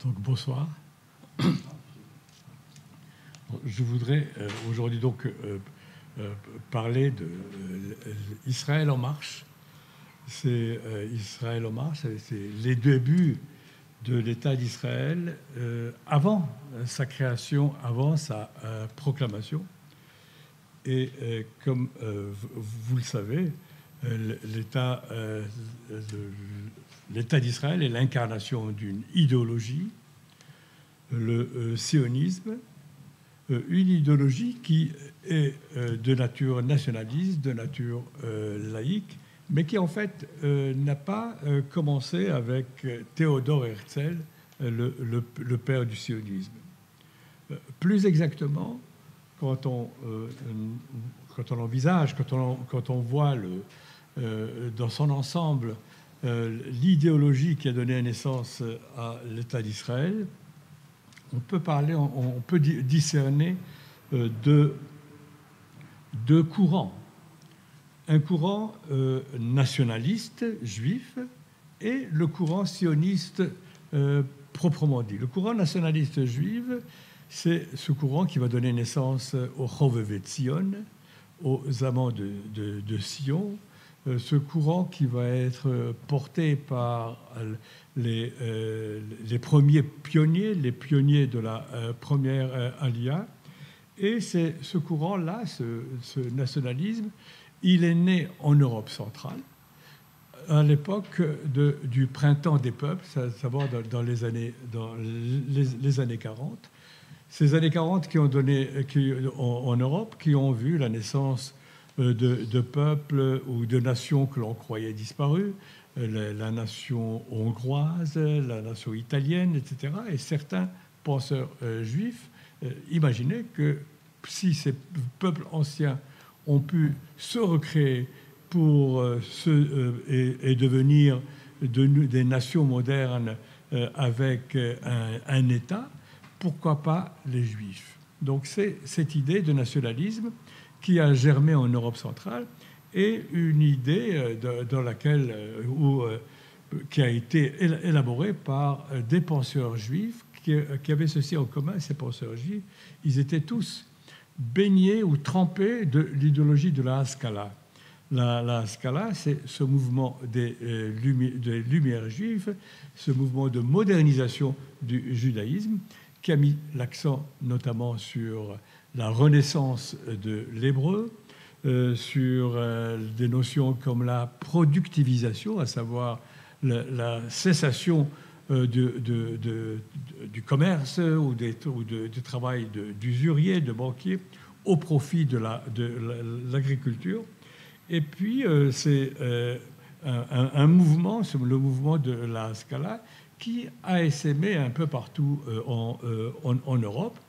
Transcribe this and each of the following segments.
Donc bonsoir. Je voudrais aujourd'hui donc parler de Israël en marche. C'est Israël en marche, c'est les débuts de l'État d'Israël avant sa création, avant sa proclamation. Et comme vous le savez, l'État d'Israël est l'incarnation d'une idéologie, le sionisme, une idéologie qui est de nature nationaliste, de nature laïque, mais qui en fait n'a pas commencé avec Théodore Herzl, le père du sionisme. Plus exactement, quand on envisage, quand on voit dans son ensemble l'idéologie qui a donné naissance à l'État d'Israël, on peut discerner deux courants. Un courant nationaliste juif et le courant sioniste proprement dit. Le courant nationaliste juif, c'est ce courant qui va donner naissance aux Chovevet Tzion, aux amants de Sion, ce courant qui va être porté par les premiers pionniers, les pionniers de la première Aliyah. Et c'est ce courant-là, ce nationalisme, il est né en Europe centrale, à l'époque du printemps des peuples, savoir dans les années 40. Ces années 40 en Europe, qui ont vu la naissance de peuples ou de nations que l'on croyait disparues, la nation hongroise, la nation italienne, etc. Et certains penseurs juifs imaginaient que si ces peuples anciens ont pu se recréer et devenir des nations modernes avec un État, pourquoi pas les Juifs? Donc c'est cette idée de nationalisme qui a germé en Europe centrale et une idée qui a été élaborée par des penseurs juifs qui avaient ceci en commun. Ces penseurs juifs, ils étaient tous baignés ou trempés de l'idéologie de la Haskalah. La Haskalah, c'est ce mouvement des Lumières juives, ce mouvement de modernisation du judaïsme qui a mis l'accent notamment sur la renaissance de l'hébreu, sur des notions comme la productivisation, à savoir la cessation du commerce ou du travail d'usurier, de banquier, au profit de l'agriculture. Et puis, c'est un mouvement, le mouvement de la Haskalah, qui a essaimé un peu partout en Europe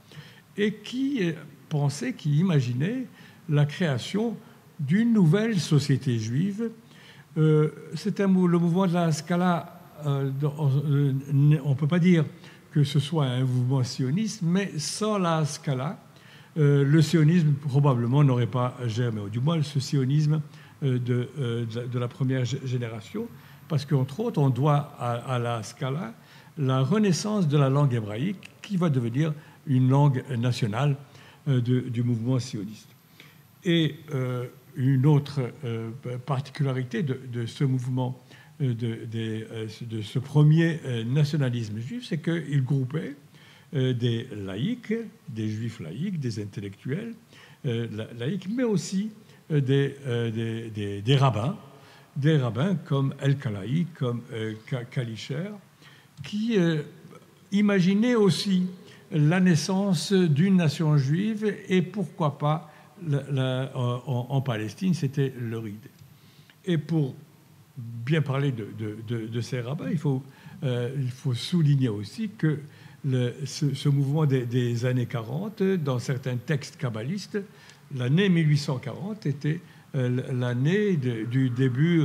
et qui pensait, qui imaginait la création d'une nouvelle société juive. C'est le mouvement de la Haskalah. On ne peut pas dire que ce soit un mouvement sioniste, mais sans la Haskalah, le sionisme probablement n'aurait pas germé, ou du moins ce sionisme de la première génération, parce qu'entre autres, on doit à la Haskalah la renaissance de la langue hébraïque qui va devenir une langue nationale du mouvement sioniste. Et une autre particularité de ce mouvement, de ce premier nationalisme juif, c'est qu'il groupait des laïcs, des juifs laïcs, des intellectuels laïcs, mais aussi des rabbins comme El-Kalaï, comme Kalischer, qui imaginaient aussi la naissance d'une nation juive et pourquoi pas en Palestine, c'était leur idée. Et pour bien parler de ces rabbins, il faut souligner aussi que ce mouvement des années 40, dans certains textes kabbalistes, l'année 1840 était l'année du début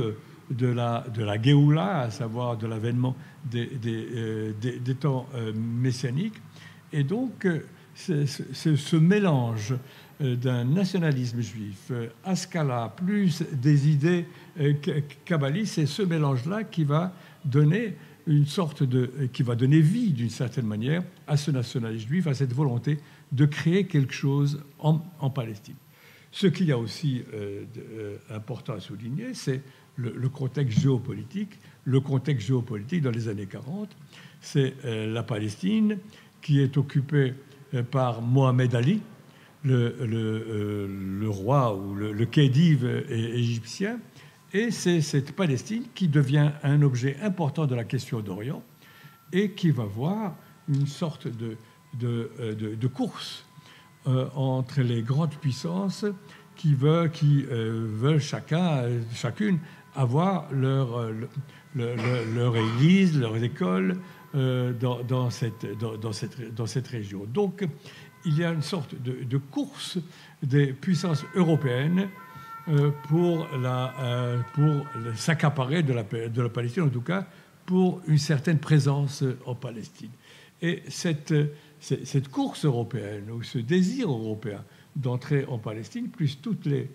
de la Géoula, à savoir de l'avènement des temps messianiques. Et donc, ce mélange d'un nationalisme juif, Haskalah, plus des idées kabbalistes, c'est ce mélange-là qui va donner une sorte qui va donner vie, d'une certaine manière, à ce nationalisme juif, à cette volonté de créer quelque chose en Palestine. Ce qu'il y a aussi important à souligner, c'est le contexte géopolitique. Le contexte géopolitique dans les années 40, c'est la Palestine qui est occupée par Mohamed Ali, le roi ou le khedive égyptien. Et c'est cette Palestine qui devient un objet important de la question d'Orient et qui va voir une sorte de course entre les grandes puissances qui veulent chacune avoir leur église, leurs écoles dans cette région. Donc, il y a une sorte de course des puissances européennes pour s'accaparer de la Palestine, en tout cas pour une certaine présence en Palestine. Et cette course européenne, ou ce désir européen d'entrer en Palestine, plus toutes les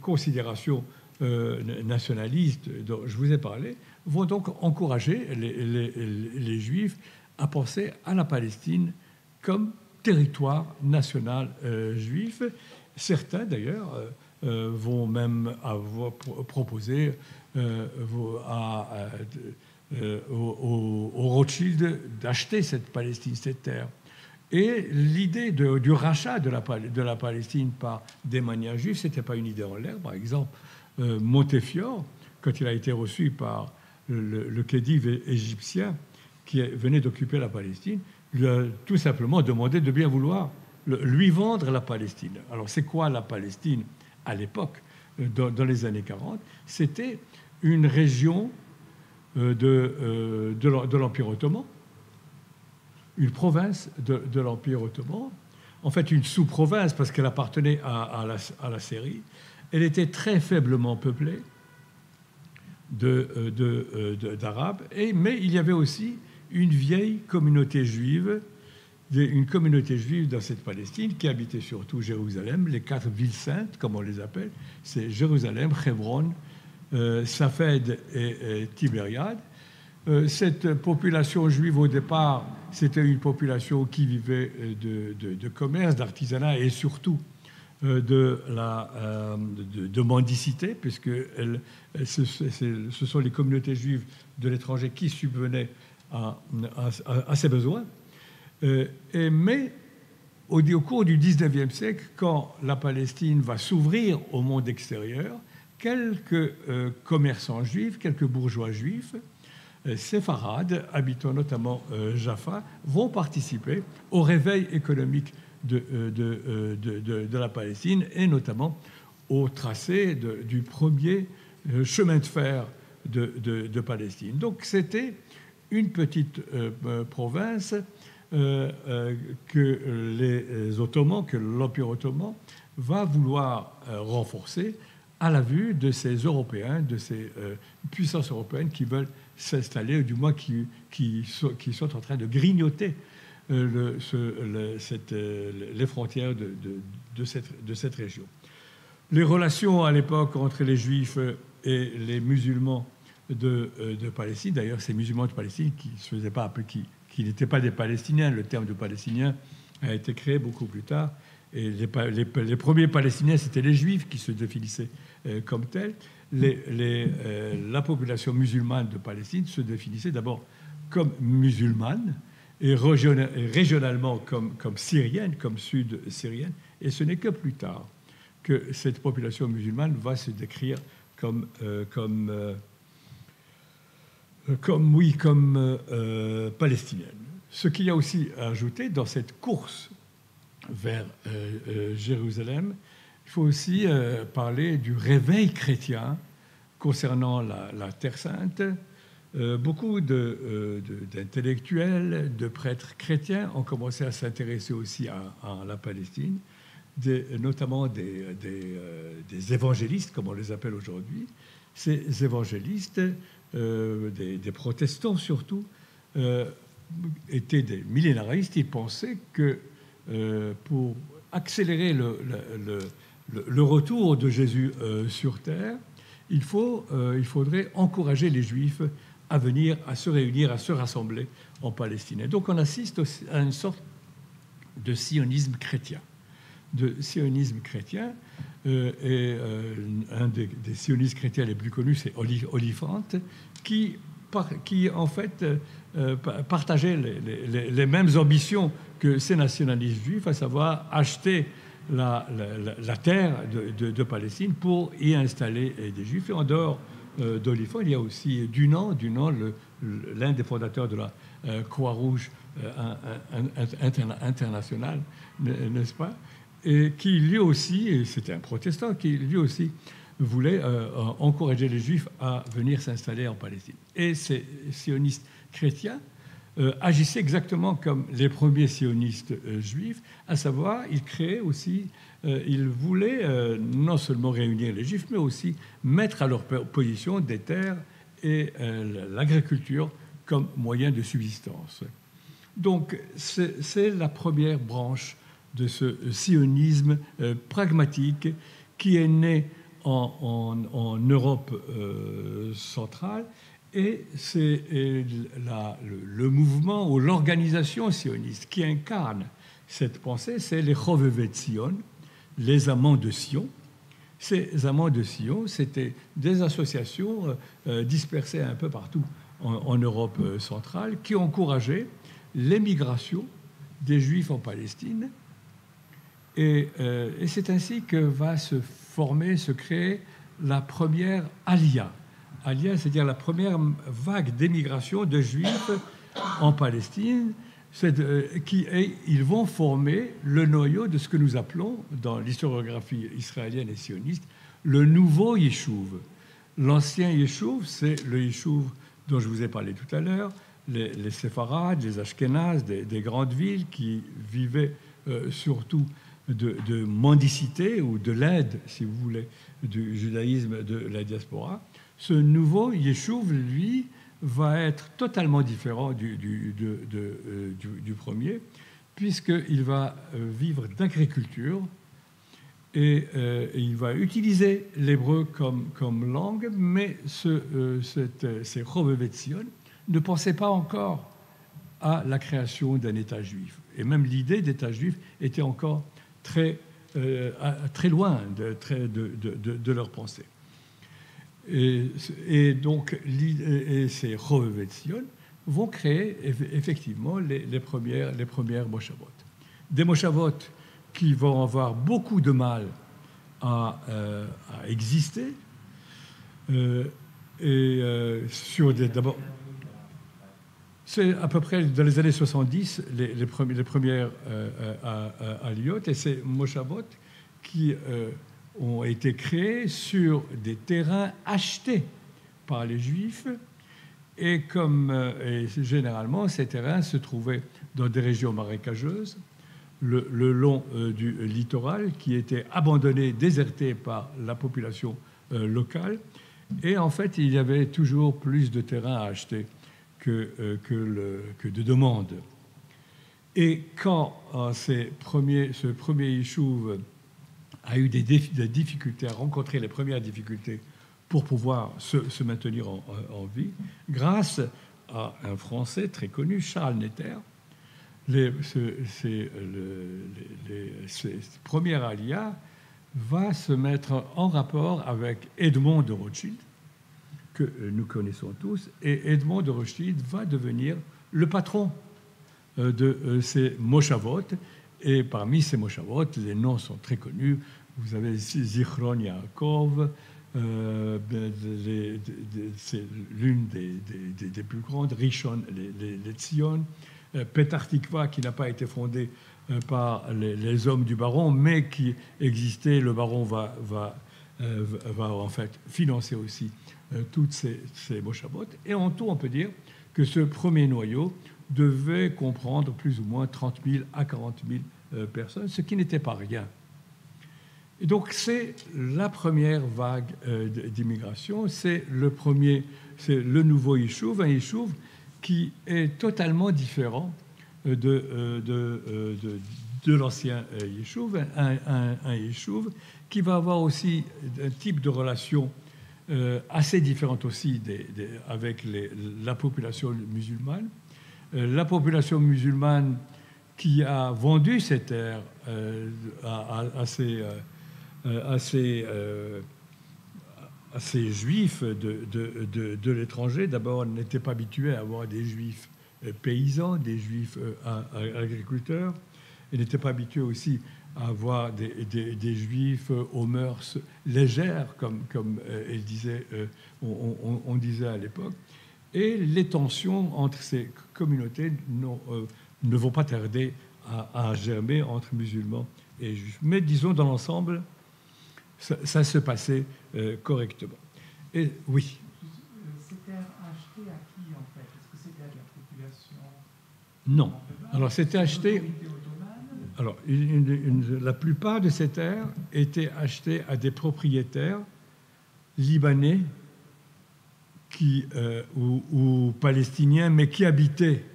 considérations nationalistes dont je vous ai parlé, vont donc encourager les Juifs à penser à la Palestine comme territoire national juif. Certains, d'ailleurs, vont même avoir proposé aux Rothschild d'acheter cette Palestine, cette terre. Et l'idée du rachat de la Palestine par des manières juives, ce n'était pas une idée en l'air. Par exemple, Montefiore, quand il a été reçu par le khedive égyptien qui venait d'occuper la Palestine, lui a tout simplement demandé de bien vouloir lui vendre la Palestine. Alors, c'est quoi la Palestine à l'époque, dans les années 40? C'était une région de l'Empire ottoman, une province de l'Empire ottoman, en fait une sous-province parce qu'elle appartenait à la Syrie. Elle était très faiblement peuplée d'Arabes, mais il y avait aussi une vieille communauté juive, dans cette Palestine qui habitait surtout Jérusalem, les 4 villes saintes, comme on les appelle, c'est Jérusalem, Hébron, Safed et Tibériade. Cette population juive, au départ, c'était une population qui vivait de commerce, d'artisanat et surtout de mendicité, puisque ce sont les communautés juives de l'étranger qui subvenaient à ses besoins. Mais au cours du XIXe siècle, quand la Palestine va s'ouvrir au monde extérieur, quelques commerçants juifs, quelques bourgeois juifs, séfarades, habitant notamment Jaffa, vont participer au réveil économique de la Palestine et notamment au tracé du premier chemin de fer de Palestine. Donc c'était une petite province que les Ottomans, que l'Empire ottoman va vouloir renforcer à la vue de ces Européens, de ces puissances européennes qui veulent s'installer, ou du moins qui sont en train de grignoter les frontières de cette région. Les relations à l'époque entre les Juifs et les musulmans de Palestine, d'ailleurs ces musulmans de Palestine qui ne se faisaient pas appeler, qui n'étaient pas des Palestiniens, le terme de Palestinien a été créé beaucoup plus tard, et les premiers Palestiniens, c'était les Juifs qui se définissaient comme tels. La population musulmane de Palestine se définissait d'abord comme musulmane et régionalement comme syrienne, comme sud-syrienne. Et ce n'est que plus tard que cette population musulmane va se décrire comme palestinienne. Ce qu'il y a aussi à ajouter dans cette course vers Jérusalem, il faut aussi parler du réveil chrétien concernant la Terre Sainte. Beaucoup d'intellectuels, de prêtres chrétiens ont commencé à s'intéresser aussi à la Palestine, notamment des évangélistes, comme on les appelle aujourd'hui. Ces évangélistes, des protestants surtout, étaient des millénaristes. Ils pensaient que pour accélérer le retour de Jésus sur terre, il faudrait encourager les Juifs à venir, à se réunir, à se rassembler en Palestine. Et donc on assiste à une sorte de sionisme chrétien. Un des sionistes chrétiens les plus connus, c'est Oliphant, qui en fait partageait les mêmes ambitions que ces nationalistes juifs, à savoir acheter la terre de Palestine pour y installer des juifs. Et en dehors d'Oliphant, il y a aussi Dunant, l'un des fondateurs de la Croix-Rouge internationale, n'est-ce pas, et qui lui aussi, et c'était un protestant, qui lui aussi voulait encourager les Juifs à venir s'installer en Palestine. Et ces sionistes chrétiens agissaient exactement comme les premiers sionistes juifs, à savoir, ils créaient aussi, ils voulaient non seulement réunir les Juifs, mais aussi mettre à leur position des terres et l'agriculture comme moyen de subsistance. Donc, c'est la première branche de ce sionisme pragmatique qui est né en Europe centrale, et c'est le mouvement ou l'organisation sioniste qui incarne cette pensée, c'est les Chovevei Tzion, les amants de Sion. Ces amants de Sion, c'était des associations dispersées un peu partout en Europe centrale qui encourageaient l'émigration des Juifs en Palestine. Et c'est ainsi que va se créer la première Aliyah. Aliyah, c'est-à-dire la première vague d'émigration de Juifs en Palestine. Ils vont former le noyau de ce que nous appelons, dans l'historiographie israélienne et sioniste, le nouveau Yeshuv. L'ancien Yeshuv, c'est le Yeshuv dont je vous ai parlé tout à l'heure, les Séfarades, les Ashkénazes, des grandes villes qui vivaient surtout de mendicité ou de l'aide, si vous voulez, du judaïsme de la diaspora. Ce nouveau Yeshuv, lui, va être totalement différent du premier, puisqu'il va vivre d'agriculture et il va utiliser l'hébreu comme langue, mais ces Chovevei Tzion ne pensaient pas encore à la création d'un État juif. Et même l'idée d'État juif était encore très loin de leur pensée. Et donc, ces Chovevei Tzion vont créer effectivement les premières moshavot. Des moshavot qui vont avoir beaucoup de mal à exister. D'abord, c'est à peu près dans les années 70, les premières aliyot, et ces moshavot qui ont été créés sur des terrains achetés par les Juifs, et généralement ces terrains se trouvaient dans des régions marécageuses, le long du littoral, qui était abandonné, déserté par la population locale, et en fait il y avait toujours plus de terrains à acheter que de demandes. Et quand ce premier Yeshuv a eu des difficultés, a rencontré les premières difficultés pour pouvoir se maintenir en vie, grâce à un Français très connu, Charles Netter, cette première aliyah va se mettre en rapport avec Edmond de Rothschild, que nous connaissons tous, et Edmond de Rothschild va devenir le patron de ces moshavot. Et parmi ces moshavot, les noms sont très connus. Vous avez Zichron Yaakov, c'est l'une des plus grandes, Rishon les Tzion, Petar Tikva, qui n'a pas été fondé par les hommes du baron, mais qui existait. Le baron va en fait financer aussi toutes ces moshavot. Et en tout, on peut dire que ce premier noyau devait comprendre plus ou moins 30 000 à 40 000 personnes, ce qui n'était pas rien. Et donc c'est la première vague d'immigration, c'est le nouveau Yeshuv, un Yeshuv qui est totalement différent de l'ancien Yeshuv, un Yeshuv qui va avoir aussi un type de relation assez différente aussi avec la population musulmane. La population musulmane qui a vendu ces terres à ces juifs de l'étranger, d'abord n'étaient pas habitués à avoir des juifs paysans, des juifs agriculteurs, et n'étaient pas habitués aussi à avoir des juifs aux mœurs légères, comme on disait à l'époque. Et les tensions entre ces communautés ne vont pas tarder à germer entre musulmans et juifs. Mais disons, dans l'ensemble, ça se passait correctement. Et oui. C'était acheté à qui, en fait? Est-ce que c'était à la population? Non. Alors, c'était acheté... Alors, la plupart de ces terres étaient achetées à des propriétaires libanais ou palestiniens, mais qui habitaient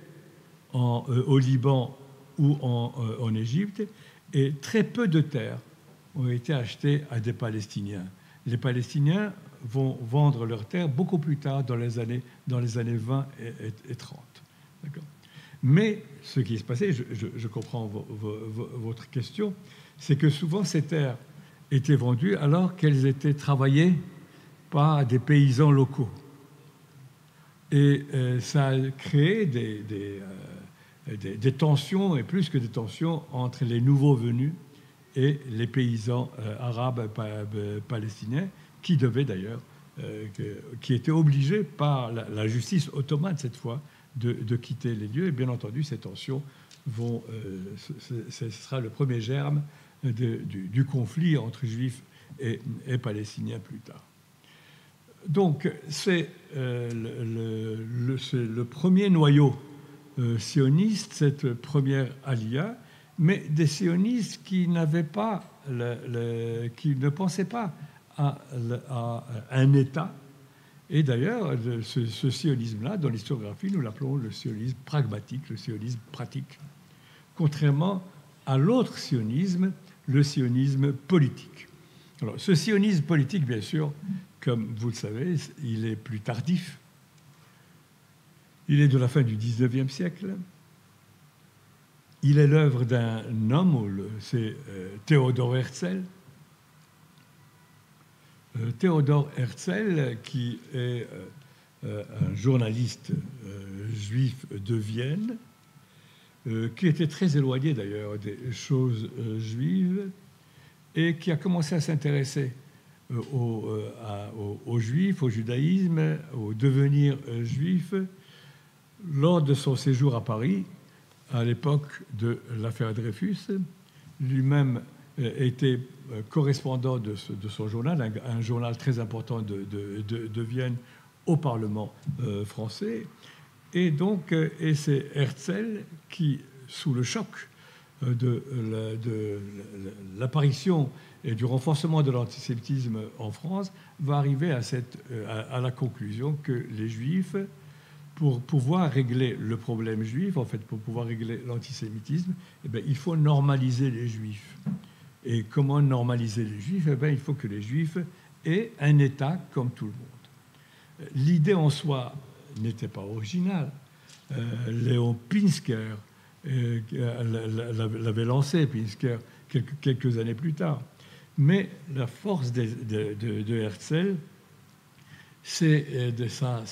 au Liban ou en Égypte, et très peu de terres ont été achetées à des Palestiniens. Les Palestiniens vont vendre leurs terres beaucoup plus tard, dans les années 20 et 30. D'accord ? Mais ce qui se passait, je comprends votre question, c'est que souvent ces terres étaient vendues alors qu'elles étaient travaillées par des paysans locaux. Et ça a créé des tensions, et plus que des tensions, entre les nouveaux venus et les paysans arabes palestiniens, qui devaient d'ailleurs, qui étaient obligés par la justice ottomane cette fois, de quitter les lieux. Et bien entendu, ces tensions ce sera le premier germe du conflit entre juifs et palestiniens plus tard. Donc, c'est le premier noyau sioniste, cette première alia, mais des sionistes qui n'avaient pas, qui ne pensaient pas à un État. Et d'ailleurs, ce sionisme-là, dans l'historiographie, nous l'appelons le sionisme pragmatique, le sionisme pratique, contrairement à l'autre sionisme, le sionisme politique. Alors, ce sionisme politique, bien sûr, comme vous le savez, il est plus tardif. Il est de la fin du XIXe siècle. Il est l'œuvre d'un homme, c'est Théodore Herzl. Théodore Herzl, qui est un journaliste juif de Vienne, qui était très éloigné d'ailleurs des choses juives, et qui a commencé à s'intéresser aux juifs, au judaïsme, au devenir juif, lors de son séjour à Paris, à l'époque de l'affaire Dreyfus. Lui-même était correspondant de son journal, un journal très important de Vienne au Parlement français. Et donc, c'est Herzl qui, sous le choc de l'apparition et du renforcement de l'antisémitisme en France, va arriver à la conclusion que les Juifs, pour pouvoir régler le problème juif, en fait, pour pouvoir régler l'antisémitisme, eh bien, il faut normaliser les Juifs. Et comment normaliser les Juifs? Eh bien, il faut que les Juifs aient un État comme tout le monde. L'idée en soi n'était pas originale. Léon Pinsker l'avait lancé, Pinsker, quelques années plus tard. Mais la force de Herzl, c'est de sa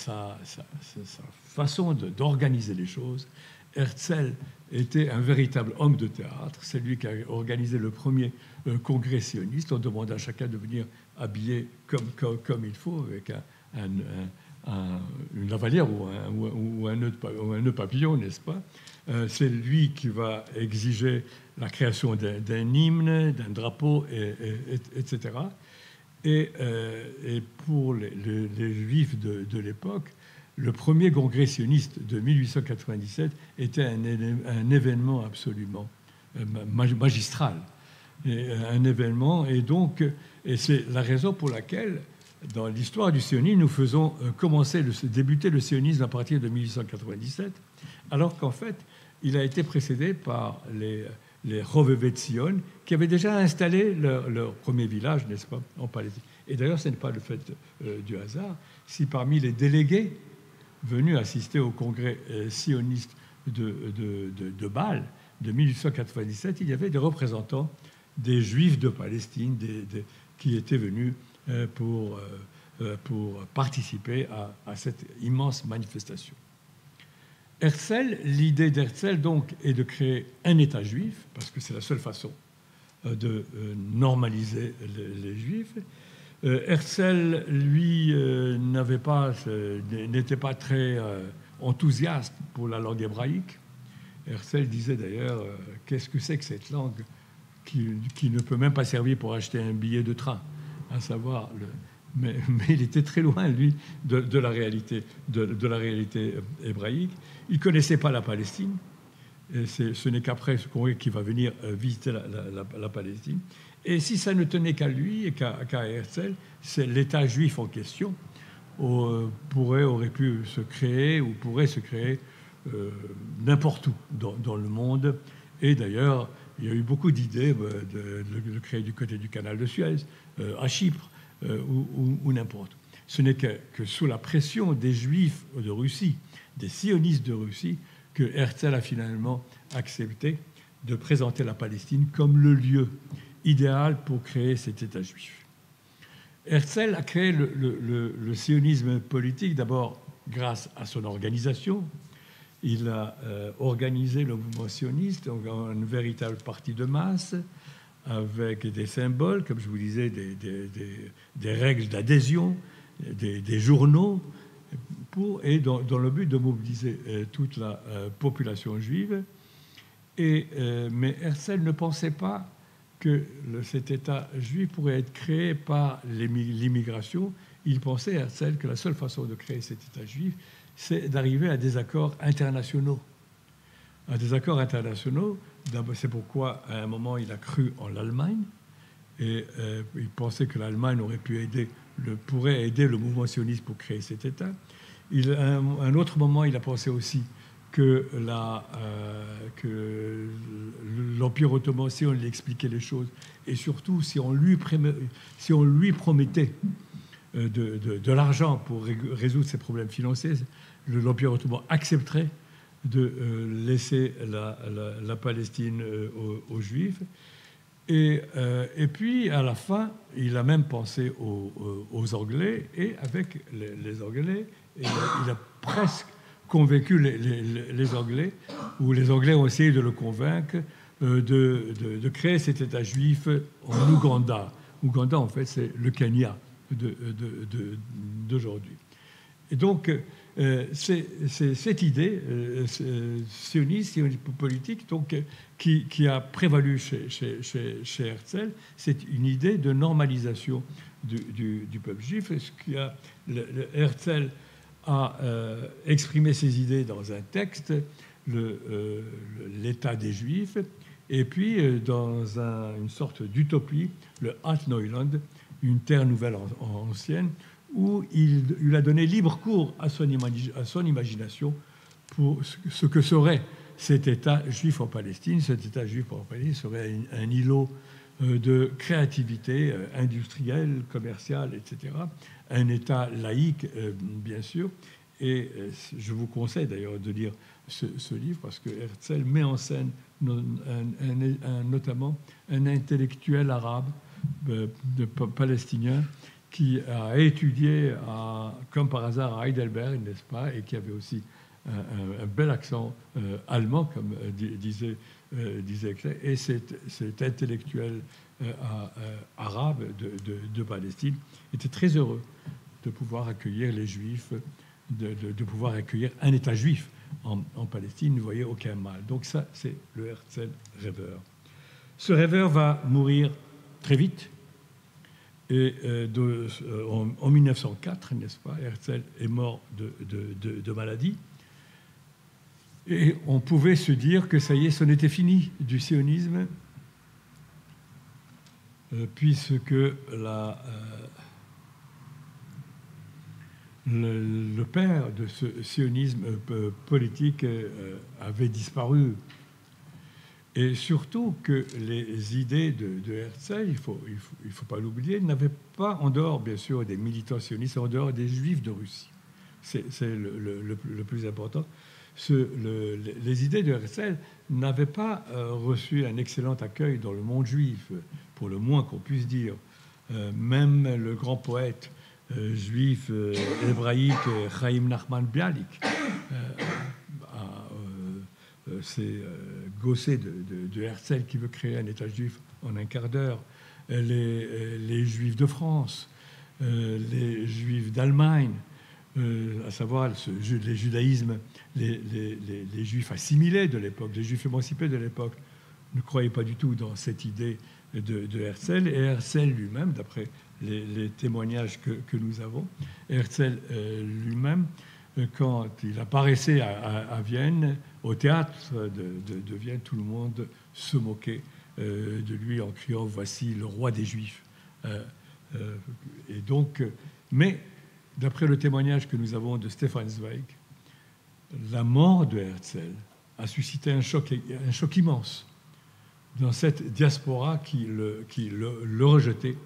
façon d'organiser les choses. Herzl était un véritable homme de théâtre. C'est lui qui a organisé le premier congrès sioniste. On demande à chacun de venir habillé comme il faut, avec une lavalière ou un nœud papillon, n'est-ce pas? C'est lui qui va exiger la création d'un hymne, d'un drapeau, etc. Et pour les Juifs de l'époque, le premier congrès sioniste de 1897 était un événement absolument magistral. Un événement, et c'est la raison pour laquelle, dans l'histoire du sionisme, nous faisons débuter le sionisme à partir de 1897, alors qu'en fait, il a été précédé par les Roveve Tzion, qui avaient déjà installé leur premier village, n'est-ce pas, en Palestine. Et d'ailleurs, ce n'est pas le fait du hasard si parmi les délégués venus assister au congrès sioniste de Bâle de 1897, il y avait des représentants des Juifs de Palestine qui étaient venus pour participer à cette immense manifestation. L'idée d'Herzl, donc, est de créer un État juif, parce que c'est la seule façon de normaliser les Juifs. Herzl, lui, n'était pas très enthousiaste pour la langue hébraïque. Herzl disait d'ailleurs, qu'est-ce que c'est que cette langue qui ne peut même pas servir pour acheter un billet de train, à savoir mais il était très loin, lui, de la réalité hébraïque. Il ne connaissait pas la Palestine. Et ce n'est qu'après ce congrès qu'il va venir visiter la Palestine. Et si ça ne tenait qu'à lui et qu'à Herzl, l'État juif en question aurait pu se créer ou pourrait se créer n'importe où dans le monde. Et d'ailleurs, il y a eu beaucoup d'idées de créer du côté du canal de Suez, à Chypre, ou n'importe. Ce n'est que sous la pression des Juifs de Russie, des sionistes de Russie, que Herzl a finalement accepté de présenter la Palestine comme le lieu idéal pour créer cet État juif. Herzl a créé le sionisme politique d'abord grâce à son organisation. Il a organisé le mouvement sioniste en une véritable parti de masse, avec des symboles, comme je vous disais, des règles d'adhésion, des journaux, et dans le but de mobiliser toute la population juive. Mais Herzl ne pensait pas que cet État juif pourrait être créé par l'immigration. Il pensait, Herzl, que la seule façon de créer cet État juif, c'est d'arriver à des accords internationaux. À des accords internationaux, c'est pourquoi, à un moment, il a cru en l'Allemagne, et il pensait que l'Allemagne pourrait aider le mouvement sioniste pour créer cet État. À un autre moment, il a pensé aussi que l'Empire ottoman, si on lui expliquait les choses, et surtout si on lui promettait de l'argent pour résoudre ses problèmes financiers, l'Empire ottoman accepterait de laisser la Palestine aux Juifs. Et puis, à la fin, il a même pensé aux Anglais, et avec les Anglais, il a presque convaincu les Anglais, ou les Anglais ont essayé de le convaincre de créer cet État juif en Ouganda. Ouganda, en fait, c'est le Kenya d'aujourd'hui. Et donc, c'est cette idée sioniste politique donc, qui a prévalu chez Herzl. C'est une idée de normalisation du peuple juif. Herzl a exprimé ses idées dans un texte, l'État des Juifs, et puis dans une sorte d'utopie, le Altneuland, une terre nouvelle ancienne, où il a donné libre cours à son imagination pour ce que serait cet État juif en Palestine. Cet État juif en Palestine serait un îlot de créativité industrielle, commerciale, etc. Un État laïque, bien sûr. Et je vous conseille d'ailleurs de lire ce livre, parce que Herzl met en scène notamment un intellectuel arabe palestinien qui a étudié, comme par hasard, à Heidelberg, n'est-ce pas, et qui avait aussi un bel accent allemand, comme disait Herzl. Et cet intellectuel arabe de Palestine était très heureux de pouvoir accueillir les Juifs, de pouvoir accueillir un État juif en Palestine. Ne voyait aucun mal. Donc ça, c'est le Herzl rêveur. Ce rêveur va mourir très vite. Et en 1904, n'est-ce pas, Herzl est mort de maladie. Et on pouvait se dire que ça y est, c'en était fini du sionisme, puisque le père de ce sionisme politique avait disparu. Et surtout que les idées de Herzl, il faut pas l'oublier, n'avaient pas, en dehors bien sûr des militants sionistes, en dehors des juifs de Russie. C'est le plus important. Les idées de Herzl n'avaient pas reçu un excellent accueil dans le monde juif, pour le moins qu'on puisse dire. Même le grand poète juif hébraïque Chaim Nachman Bialik c'est Gosset de Herzl qui veut créer un État juif en un quart d'heure. Les Juifs de France, les Juifs d'Allemagne, à savoir les judaïsmes, les Juifs assimilés de l'époque, les Juifs émancipés de l'époque, ne croyaient pas du tout dans cette idée de Herzl. Et Herzl lui-même, d'après les témoignages que nous avons, Herzl lui-même, quand il apparaissait à Vienne, au théâtre de Vienne, tout le monde se moquait de lui en criant « Voici le roi des Juifs ». Et donc, mais d'après le témoignage que nous avons de Stefan Zweig, la mort de Herzl a suscité un choc immense dans cette diaspora qui le rejetait.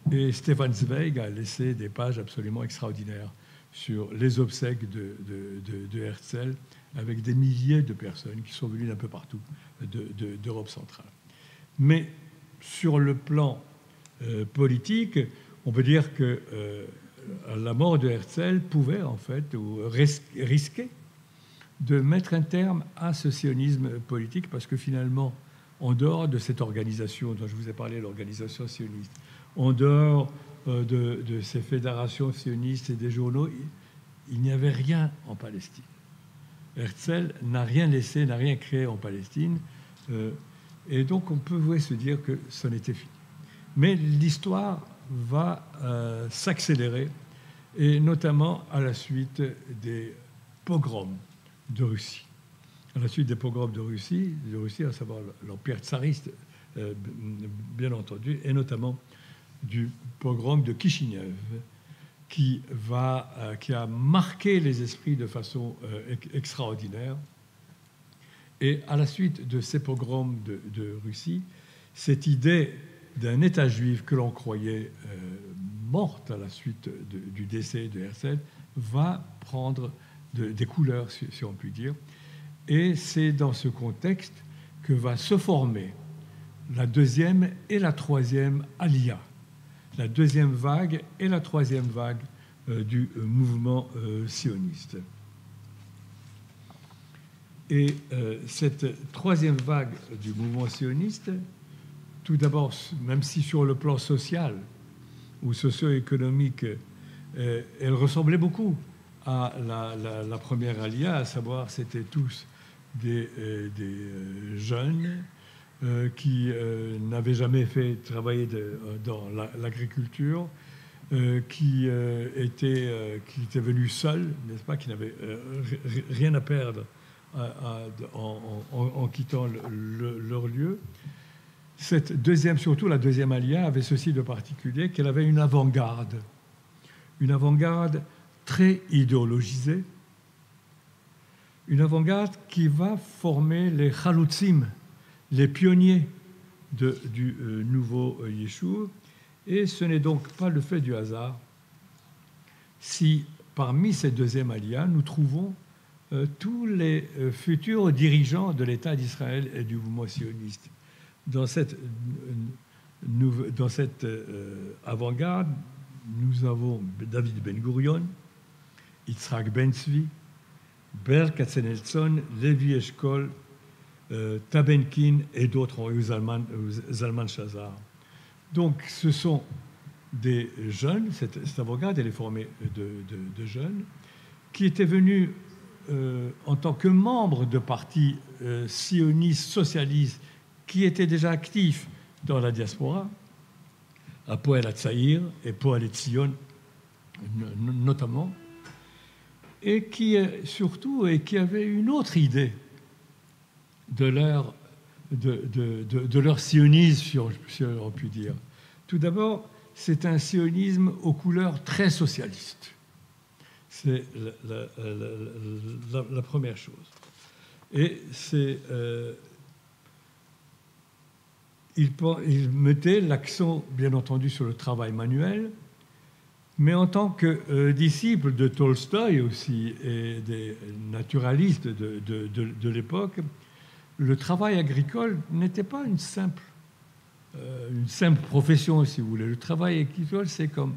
Et Stefan Zweig a laissé des pages absolument extraordinaires sur les obsèques de Herzl, avec des milliers de personnes qui sont venues d'un peu partout d'Europe centrale. Mais sur le plan politique, on peut dire que la mort de Herzl pouvait en fait risquer de mettre un terme à ce sionisme politique, parce que finalement, en dehors de cette organisation dont je vous ai parlé, l'organisation sioniste, en dehors de ces fédérations sionistes et des journaux, il n'y avait rien en Palestine. Herzl n'a rien laissé, n'a rien créé en Palestine, et donc on peut se dire que c'en était fini. Mais l'histoire va s'accélérer, et notamment à la suite des pogroms de Russie. À la suite des pogroms de Russie, à savoir l'empire tsariste, bien entendu, et notamment du pogrom de Kishinev, qui a marqué les esprits de façon extraordinaire. Et à la suite de ces pogroms de Russie, cette idée d'un État juif que l'on croyait morte à la suite du décès de Herzl va prendre des couleurs, si on peut dire. Et c'est dans ce contexte que va se former la deuxième et la troisième Aliyah, la deuxième vague et la troisième vague du mouvement sioniste. Et cette troisième vague du mouvement sioniste, tout d'abord, même si sur le plan social ou socio-économique, elle ressemblait beaucoup à la première Aliyah, à savoir c'était tous des jeunes qui n'avaient jamais fait travailler dans l'agriculture, qui étaient venus seuls, n'est-ce pas, qui n'avaient rien à perdre en quittant leur lieu. Surtout la deuxième Aliyah avait ceci de particulier, qu'elle avait une avant-garde très idéologisée, une avant-garde qui va former les chaloutzim, les pionniers du nouveau Yeshuv. Et ce n'est donc pas le fait du hasard si parmi ces deuxième Aliyah, nous trouvons tous les futurs dirigeants de l'État d'Israël et du mouvement sioniste. Dans cette avant-garde, nous avons David Ben-Gurion, Yitzhak Ben-Tzvi, Ber Katzenelson, Levi Eshkol, Tabenkin et d'autres, Zalman Shazar. Donc, ce sont des jeunes, cette avant-garde, elle est formée de jeunes, qui étaient venus en tant que membres de partis sionistes, socialistes, qui étaient déjà actifs dans la diaspora, à Poel Hatzaïr et Poel Etzion notamment, et qui avaient une autre idée de leur sionisme, si on peut dire. Tout d'abord, c'est un sionisme aux couleurs très socialistes. C'est la première chose. Et c'est il mettait l'accent, bien entendu, sur le travail manuel, mais en tant que disciple de Tolstoï aussi et des naturalistes de l'époque, le travail agricole n'était pas une simple profession, si vous voulez. Le travail agricole, c'est comme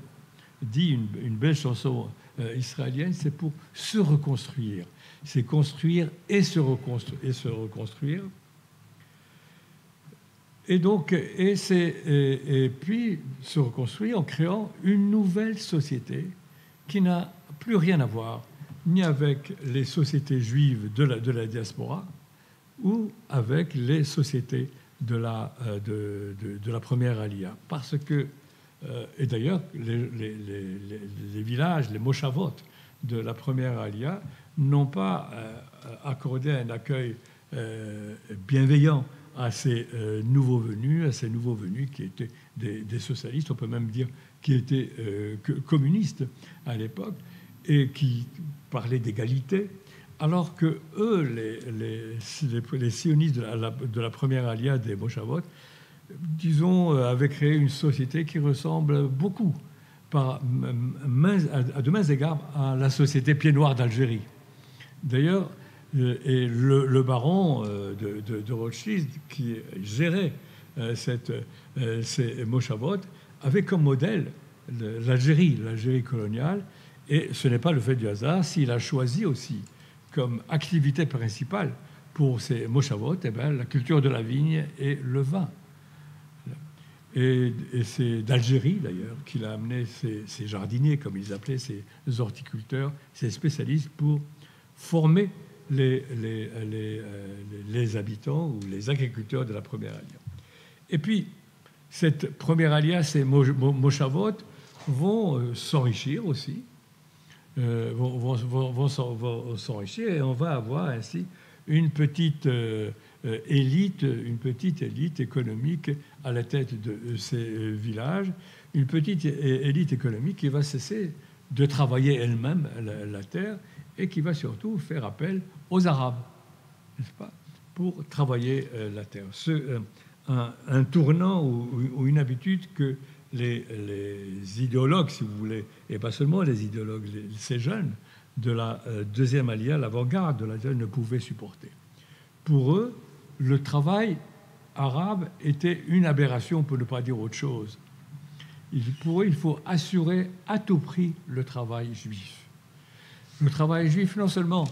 dit une belle chanson israélienne, c'est pour se reconstruire. C'est construire et se reconstruire. Et donc, et puis se reconstruire en créant une nouvelle société qui n'a plus rien à voir ni avec les sociétés juives de la diaspora ou avec les sociétés de la première Aliyah. Parce que, et d'ailleurs, les villages, les moshavot de la première Aliyah n'ont pas accordé un accueil bienveillant à ces nouveaux venus qui étaient des socialistes, on peut même dire qui étaient communistes à l'époque, et qui parlaient d'égalité, alors que eux, les sionistes de la première Aliyah des Moshavot, disons, avaient créé une société qui ressemble beaucoup, à de mains égards, à la société Pieds Noirs d'Algérie. D'ailleurs, et le baron de Rothschild, qui gérait ces Moshavot, avait comme modèle l'Algérie coloniale. Et ce n'est pas le fait du hasard s'il a choisi aussi comme activité principale pour ces Moshavot la culture de la vigne et le vin. Et c'est d'Algérie, d'ailleurs, qu'il a amené ces jardiniers, comme ils appelaient, ces horticulteurs, ces spécialistes pour former les habitants ou les agriculteurs de la première Aliyah. Et puis, cette première Aliyah, ces Moshavot, vont s'enrichir aussi, vont s'enrichir, et on va avoir ainsi une petite élite économique à la tête de ces villages, une petite élite économique qui va cesser de travailler elle-même la terre et qui va surtout faire appel aux Arabes, n'est-ce pas, pour travailler la terre. Un tournant ou une habitude que les idéologues, si vous voulez, et pas seulement les idéologues, ces jeunes de la deuxième Aliyah, l'avant-garde de la deuxième, ne pouvaient supporter. Pour eux, le travail arabe était une aberration, pour ne pas dire autre chose. Pour eux, il faut assurer à tout prix le travail juif. Le travail juif, non seulement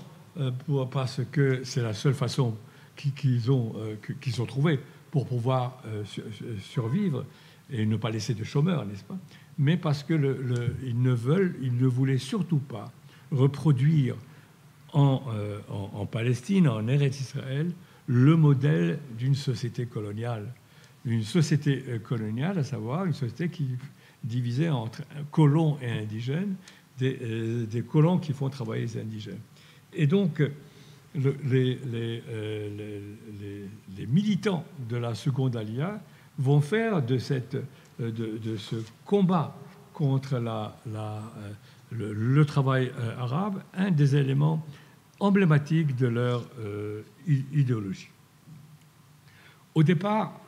parce que c'est la seule façon qu'ils ont trouvée pour pouvoir survivre et ne pas laisser de chômeurs, n'est-ce pas, mais parce que ils ne voulaient surtout pas reproduire en Palestine, en Eretz Israël, le modèle d'une société coloniale. Une société coloniale, à savoir une société qui divisait entre colons et indigènes, des colons qui font travailler les indigènes. Et donc, les militants de la seconde Aliyah vont faire de ce combat contre le travail arabe un des éléments emblématiques de leur idéologie. Au départ,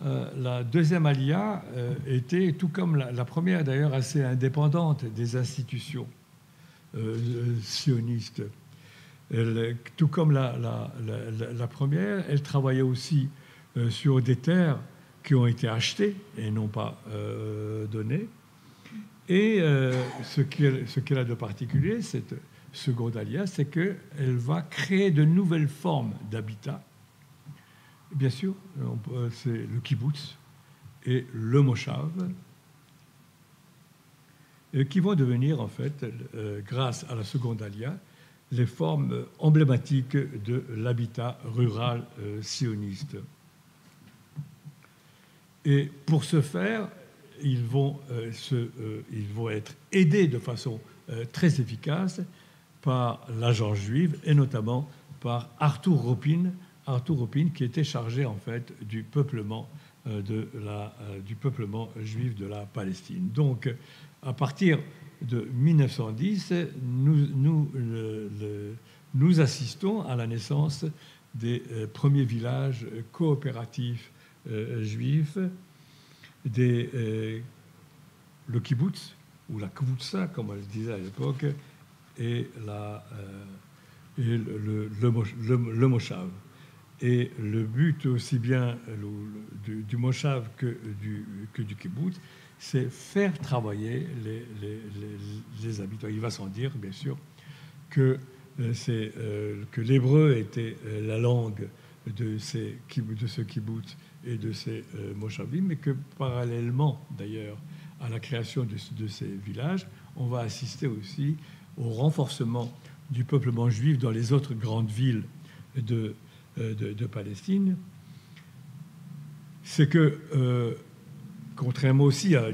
la deuxième Aliyah était, tout comme la première d'ailleurs, assez indépendante des institutions sionistes. Tout comme la première, elle travaillait aussi sur des terres qui ont été achetées et non pas données. Et ce qu'elle a de particulier, cette seconde Aliyah, c'est qu'elle va créer de nouvelles formes d'habitat. Bien sûr, c'est le kibbutz et le moshav, qui vont devenir, en fait, grâce à la seconde Aliyah, les formes emblématiques de l'habitat rural sioniste. Et pour ce faire, ils vont être aidés de façon très efficace par l'agence juive et notamment par Arthur Ropin, qui était chargé en fait du peuplement juif de la Palestine. Donc, à partir de 1910, nous assistons à la naissance des premiers villages coopératifs juifs, le kibbutz, ou la kvoutsa, comme on le disait à l'époque, et le moshav. Et le but aussi bien du moshav que du kibbutz, c'est faire travailler les habitants. Il va sans dire, bien sûr, que l'hébreu était la langue de ce kibbutz et de ces moshavim, mais que parallèlement, d'ailleurs, à la création de ces villages, on va assister aussi au renforcement du peuplement juif dans les autres grandes villes de Palestine. C'est que, contrairement aussi à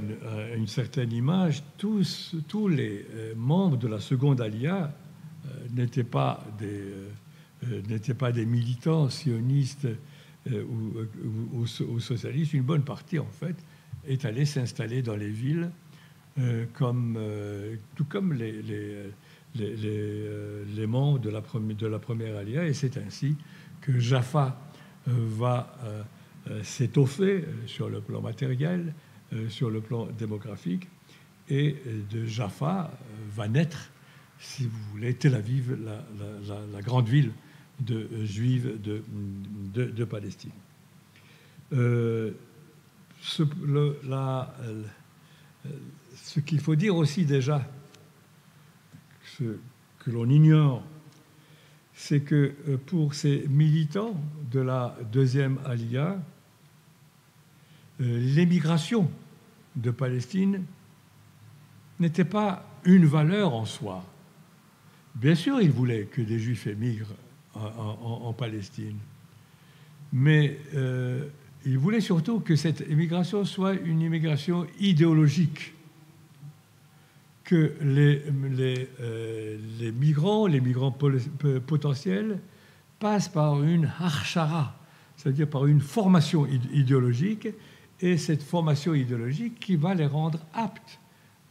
une certaine image, tous les membres de la seconde Aliyah n'étaient pas des militants sionistes ou socialistes. Une bonne partie, en fait, est allée s'installer dans les villes, tout comme les membres de la première Aliyah. Et c'est ainsi que Jaffa va s'étoffer sur le plan matériel, sur le plan démographique, et de Jaffa va naître, si vous voulez, Tel Aviv, la grande ville juive de Palestine. Ce qu'il faut dire aussi déjà, que l'on ignore, c'est que pour ces militants de la deuxième Aliyah, l'émigration de Palestine n'était pas une valeur en soi. Bien sûr, ils voulaient que des Juifs émigrent en Palestine, mais ils voulaient surtout que cette émigration soit une immigration idéologique, que les migrants potentiels passent par une harshara, c'est-à-dire par une formation idéologique, et cette formation idéologique qui va les rendre aptes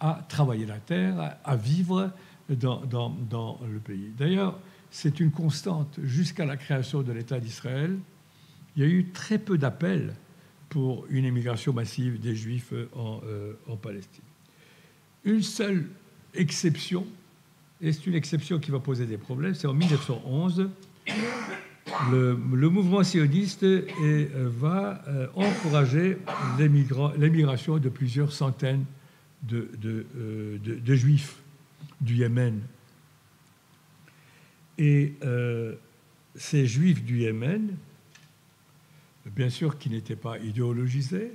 à travailler la terre, à vivre dans le pays. D'ailleurs, c'est une constante. Jusqu'à la création de l'État d'Israël, il y a eu très peu d'appels pour une émigration massive des Juifs en Palestine. Une seule exception, et c'est une exception qui va poser des problèmes, c'est en 1911, le mouvement sioniste va encourager l'émigration de plusieurs centaines de Juifs du Yémen. Et ces Juifs du Yémen, bien sûr qui n'étaient pas idéologisés,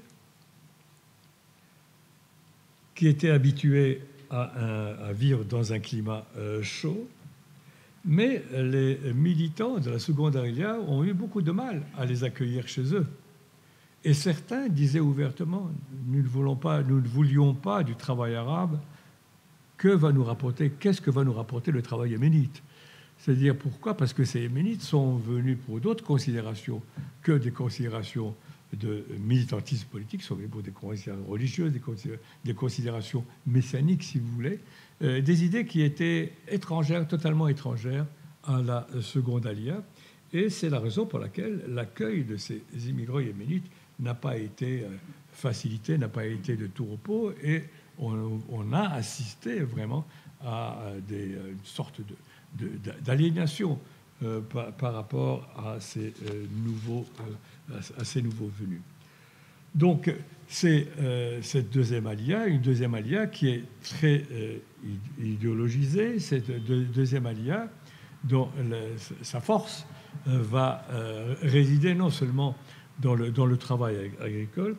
qui étaient habitués à vivre dans un climat chaud, mais les militants de la seconde Aliyah ont eu beaucoup de mal à les accueillir chez eux. Et certains disaient ouvertement, nous ne voulions pas du travail arabe, qu'est-ce que va nous rapporter le travail yéménite? C'est-à-dire pourquoi? Parce que ces yéménites sont venus pour d'autres considérations que des considérations de militantisme politique, sont venus pour des considérations religieuses, des considérations messianiques, si vous voulez, des idées qui étaient étrangères, totalement étrangères à la seconde Aliyah. Et c'est la raison pour laquelle l'accueil de ces immigrants yéménites n'a pas été facilité, n'a pas été de tout repos, et on a assisté vraiment à une sorte d'aliénation par rapport à ces nouveaux venus. Donc, c'est cette deuxième Aliyah, une deuxième Aliyah qui est très idéologisée, cette deuxième Aliyah dont sa force va résider non seulement dans le travail agricole,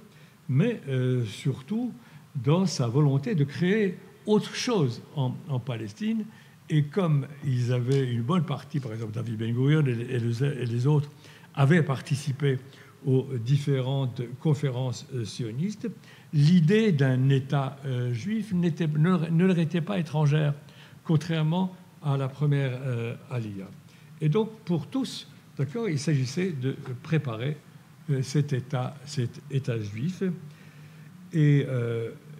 mais surtout dans sa volonté de créer autre chose en Palestine. Et comme ils avaient une bonne partie, par exemple David Ben Gurion et les autres, avaient participé aux différentes conférences sionistes, l'idée d'un État juif ne leur était pas étrangère, contrairement à la première Aliyah. Et donc, pour tous, d'accord, il s'agissait de préparer cet État juif. Et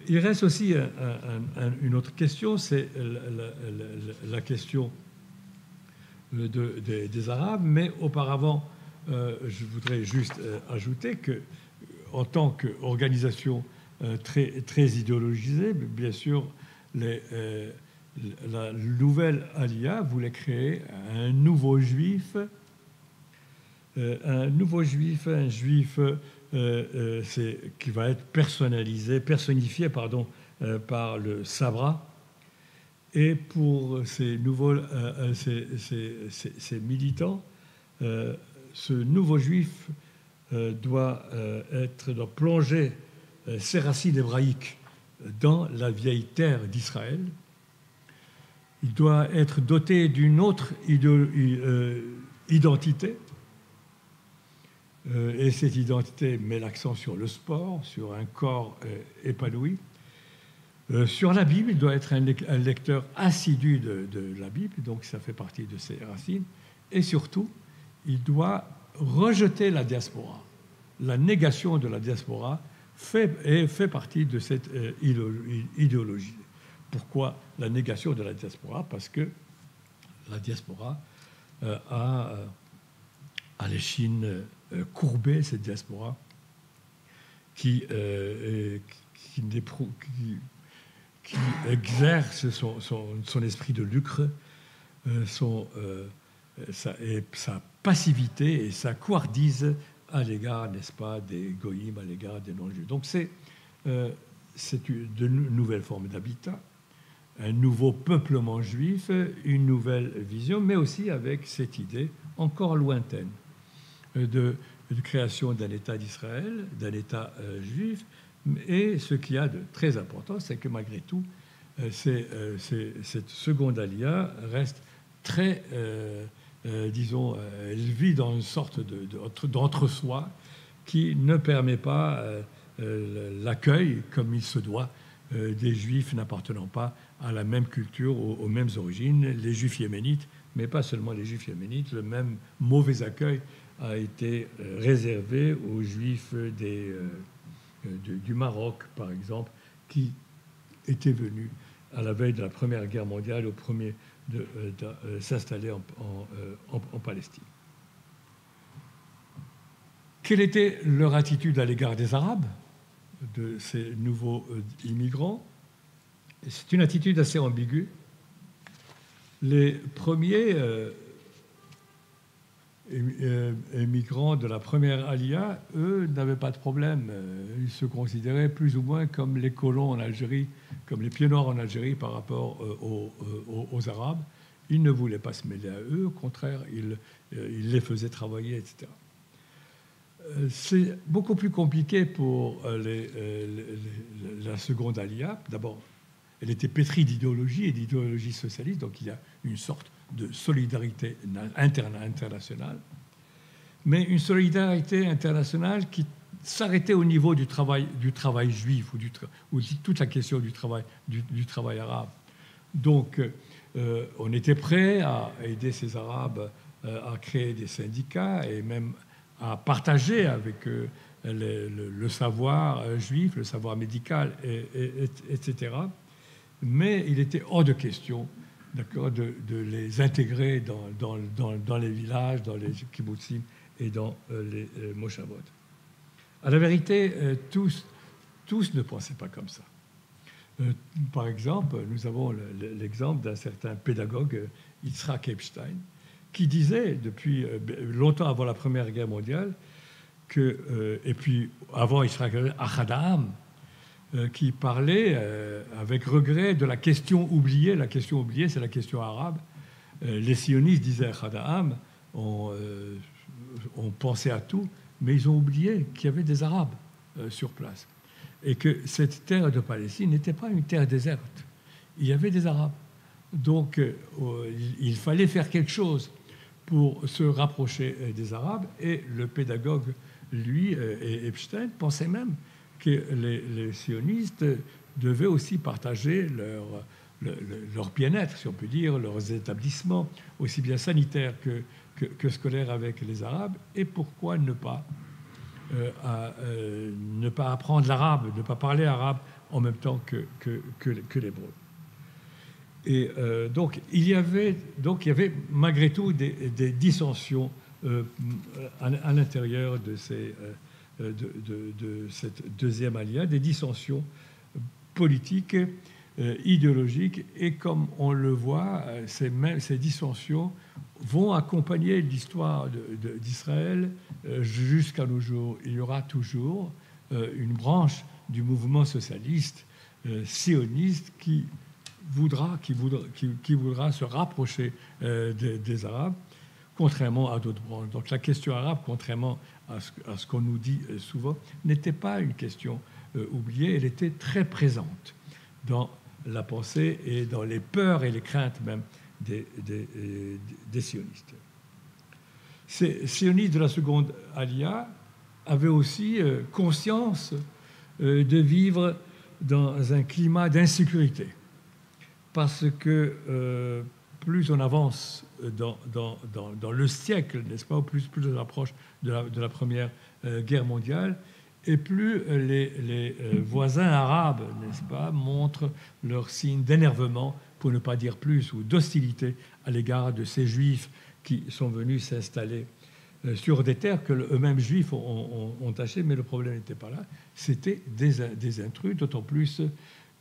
il reste aussi une autre question, c'est la question des Arabes. Mais auparavant, je voudrais juste ajouter que en tant qu'organisation très idéologisée, bien sûr, la nouvelle Aliyah voulait créer un nouveau juif, qui va être personnifié par le Sabra. Et pour ces militants, ce nouveau juif doit plonger ses racines hébraïques dans la vieille terre d'Israël. Il doit être doté d'une autre identité. Et cette identité met l'accent sur le sport, sur un corps épanoui. Sur la Bible, il doit être un lecteur assidu de la Bible, donc ça fait partie de ses racines. Et surtout, il doit rejeter la diaspora. La négation de la diaspora fait partie de cette idéologie. Pourquoi la négation de la diaspora? Parce que la diaspora a l'échine courbée, cette diaspora, qui exerce son esprit de lucre, sa passivité et sa couardise à l'égard, n'est-ce pas, des goïms, à l'égard des non-juifs. Donc c'est de nouvelles formes d'habitat, un nouveau peuplement juif, une nouvelle vision, mais aussi avec cette idée encore lointaine de création d'un État d'Israël, d'un État juif. Et ce qu'il y a de très important, c'est que malgré tout, cette seconde Aliyah reste très, disons, elle vit dans une sorte d'entre-soi qui ne permet pas l'accueil, comme il se doit, des Juifs n'appartenant pas à la même culture, aux mêmes origines, les Juifs yéménites, mais pas seulement les Juifs yéménites. Le même mauvais accueil a été réservé aux Juifs du Maroc, par exemple, qui étaient venus à la veille de la Première Guerre mondiale, au premier de s'installer en Palestine. Quelle était leur attitude à l'égard des Arabes, de ces nouveaux immigrants? C'est une attitude assez ambiguë. Les premiers émigrants de la première Aliyah, eux, n'avaient pas de problème. Ils se considéraient plus ou moins comme les colons en Algérie, comme les pieds noirs en Algérie par rapport aux Arabes. Ils ne voulaient pas se mêler à eux, au contraire, ils les faisaient travailler, etc. C'est beaucoup plus compliqué pour la seconde Aliyah. D'abord, elle était pétrie d'idéologie et d'idéologie socialiste, donc il y a une sorte de solidarité internationale, mais une solidarité internationale qui s'arrêtait au niveau du travail juif ou toute la question du travail arabe. Donc, on était prêt à aider ces Arabes à créer des syndicats et même à partager avec eux le savoir juif, le savoir médical, etc. Mais il était hors de question, d'accord, de les intégrer dans les villages, dans les kibbutzim et dans les moshavot. À la vérité, tous ne pensaient pas comme ça. Par exemple, nous avons l'exemple d'un certain pédagogue, Yitzhak Epstein, qui disait depuis longtemps avant la Première Guerre mondiale, et puis avant Israël, Achad Ha'am, qui parlait avec regret de la question oubliée. La question oubliée, c'est la question arabe. Les sionistes disaient Achad Ha'am, on pensait à tout, mais ils ont oublié qu'il y avait des Arabes sur place. Et que cette terre de Palestine n'était pas une terre déserte. Il y avait des Arabes. Donc, il fallait faire quelque chose pour se rapprocher des Arabes. Et le pédagogue, lui, et Epstein, pensaient même que les sionistes devaient aussi partager leur bien-être, si on peut dire, leurs établissements, aussi bien sanitaires que scolaires avec les Arabes. Et pourquoi ne pas apprendre l'arabe, ne pas parler arabe en même temps que l'hébreu. Et donc il y avait malgré tout des dissensions à l'intérieur de de cette deuxième alia, des dissensions politiques, idéologiques, et comme on le voit, ces dissensions vont accompagner l'histoire d'Israël jusqu'à nos jours. Il y aura toujours une branche du mouvement socialiste sioniste qui voudra se rapprocher des Arabes, contrairement à d'autres branches. Donc la question arabe, contrairement à ce qu'on nous dit souvent, n'était pas une question oubliée, elle était très présente dans la pensée et dans les peurs et les craintes même des sionistes. Ces sionistes de la seconde alia avaient aussi conscience de vivre dans un climat d'insécurité, parce que plus on avance dans le siècle, n'est-ce pas, plus on approche de la Première Guerre mondiale, et plus les voisins arabes, n'est-ce pas, montrent leurs signes d'énervement, pour ne pas dire plus, ou d'hostilité à l'égard de ces juifs qui sont venus s'installer sur des terres que eux-mêmes juifs ont tachées, mais le problème n'était pas là, c'était des intrus, d'autant plus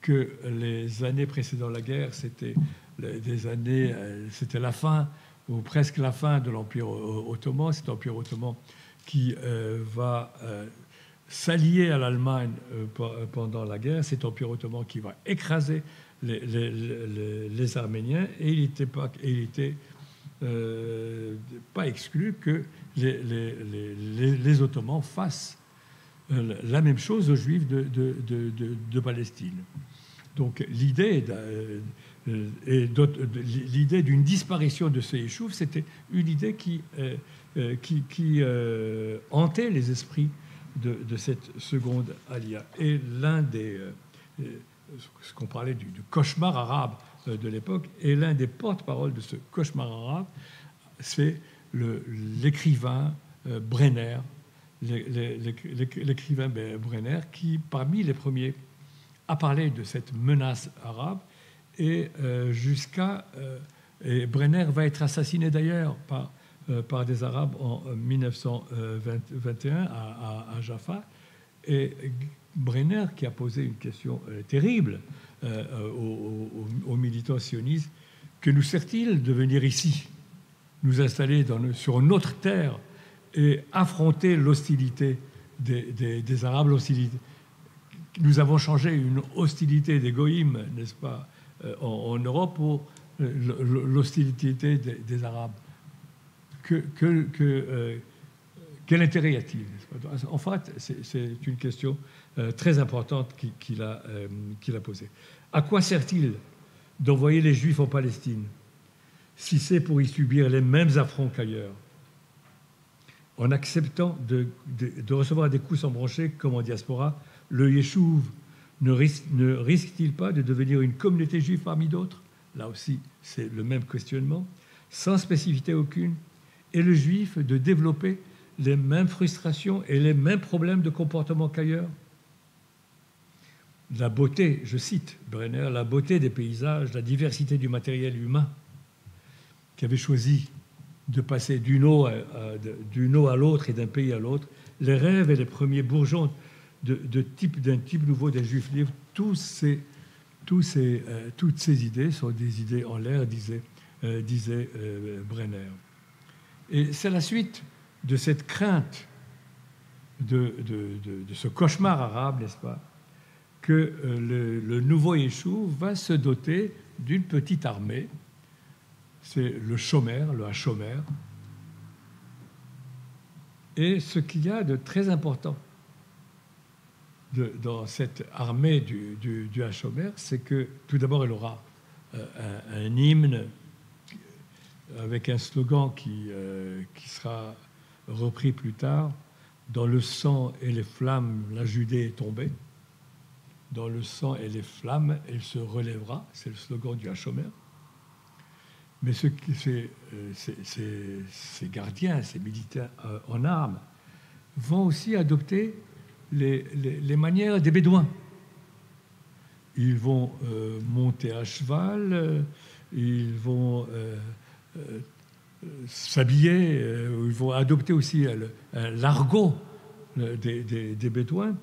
que les années précédant la guerre, c'était la fin, ou presque la fin de l'Empire ottoman. Cet Empire ottoman qui va s'allier à l'Allemagne pendant la guerre, cet Empire ottoman qui va écraser les Arméniens, et il n'était pas exclu que les Ottomans fassent la même chose aux Juifs de Palestine. Donc l'idée d'une disparition de ces Yishuv, c'était une idée qui hantait les esprits de cette seconde alia. Et l'un des... ce qu'on parlait du cauchemar arabe de l'époque, et l'un des porte-paroles de ce cauchemar arabe, c'est l'écrivain Brenner, l'écrivain Brenner, qui, parmi les premiers, a parlé de cette menace arabe, et et Brenner va être assassiné d'ailleurs par des Arabes en 1921 à Jaffa, et Brenner, qui a posé une question terrible aux militants sionistes, que nous sert-il de venir ici, nous installer sur notre terre et affronter l'hostilité des Arabes, l'hostilité. Nous avons changé une hostilité des Goïms, n'est-ce pas, en Europe pour l'hostilité des Arabes. Quel intérêt y a-t-il? En fait, c'est une question très importante qu'il a posée. À quoi sert-il d'envoyer les Juifs en Palestine si c'est pour y subir les mêmes affronts qu'ailleurs? En acceptant de recevoir des coups sans broncher, comme en diaspora, le Yeshuv ne risque-t-il pas de devenir une communauté juive parmi d'autres? Là aussi, c'est le même questionnement, sans spécificité aucune, et le juif de développer les mêmes frustrations et les mêmes problèmes de comportement qu'ailleurs. La beauté, je cite Brenner, la beauté des paysages, la diversité du matériel humain, qui avait choisi de passer d'une eau à l'autre et d'un pays à l'autre, les rêves et les premiers bourgeons d'un type nouveau des Juifs libres, toutes ces idées sont des idées en l'air, disait Brenner. Et c'est la suite de cette crainte, de ce cauchemar arabe, n'est-ce pas, que le nouveau Yeshuv va se doter d'une petite armée. C'est le Shomer, le Hashomer. Et ce qu'il y a de très important dans cette armée du Hashomer, c'est que tout d'abord, elle aura un hymne avec un slogan qui sera repris plus tard. Dans le sang et les flammes, la Judée est tombée. Dans le sang et les flammes, elle se relèvera. C'est le slogan du Hashomer. Mais ces gardiens, ces militaires en armes, vont aussi adopter les manières des Bédouins. Ils vont monter à cheval, ils vont s'habiller, ils vont adopter aussi l'argot des Bédouins,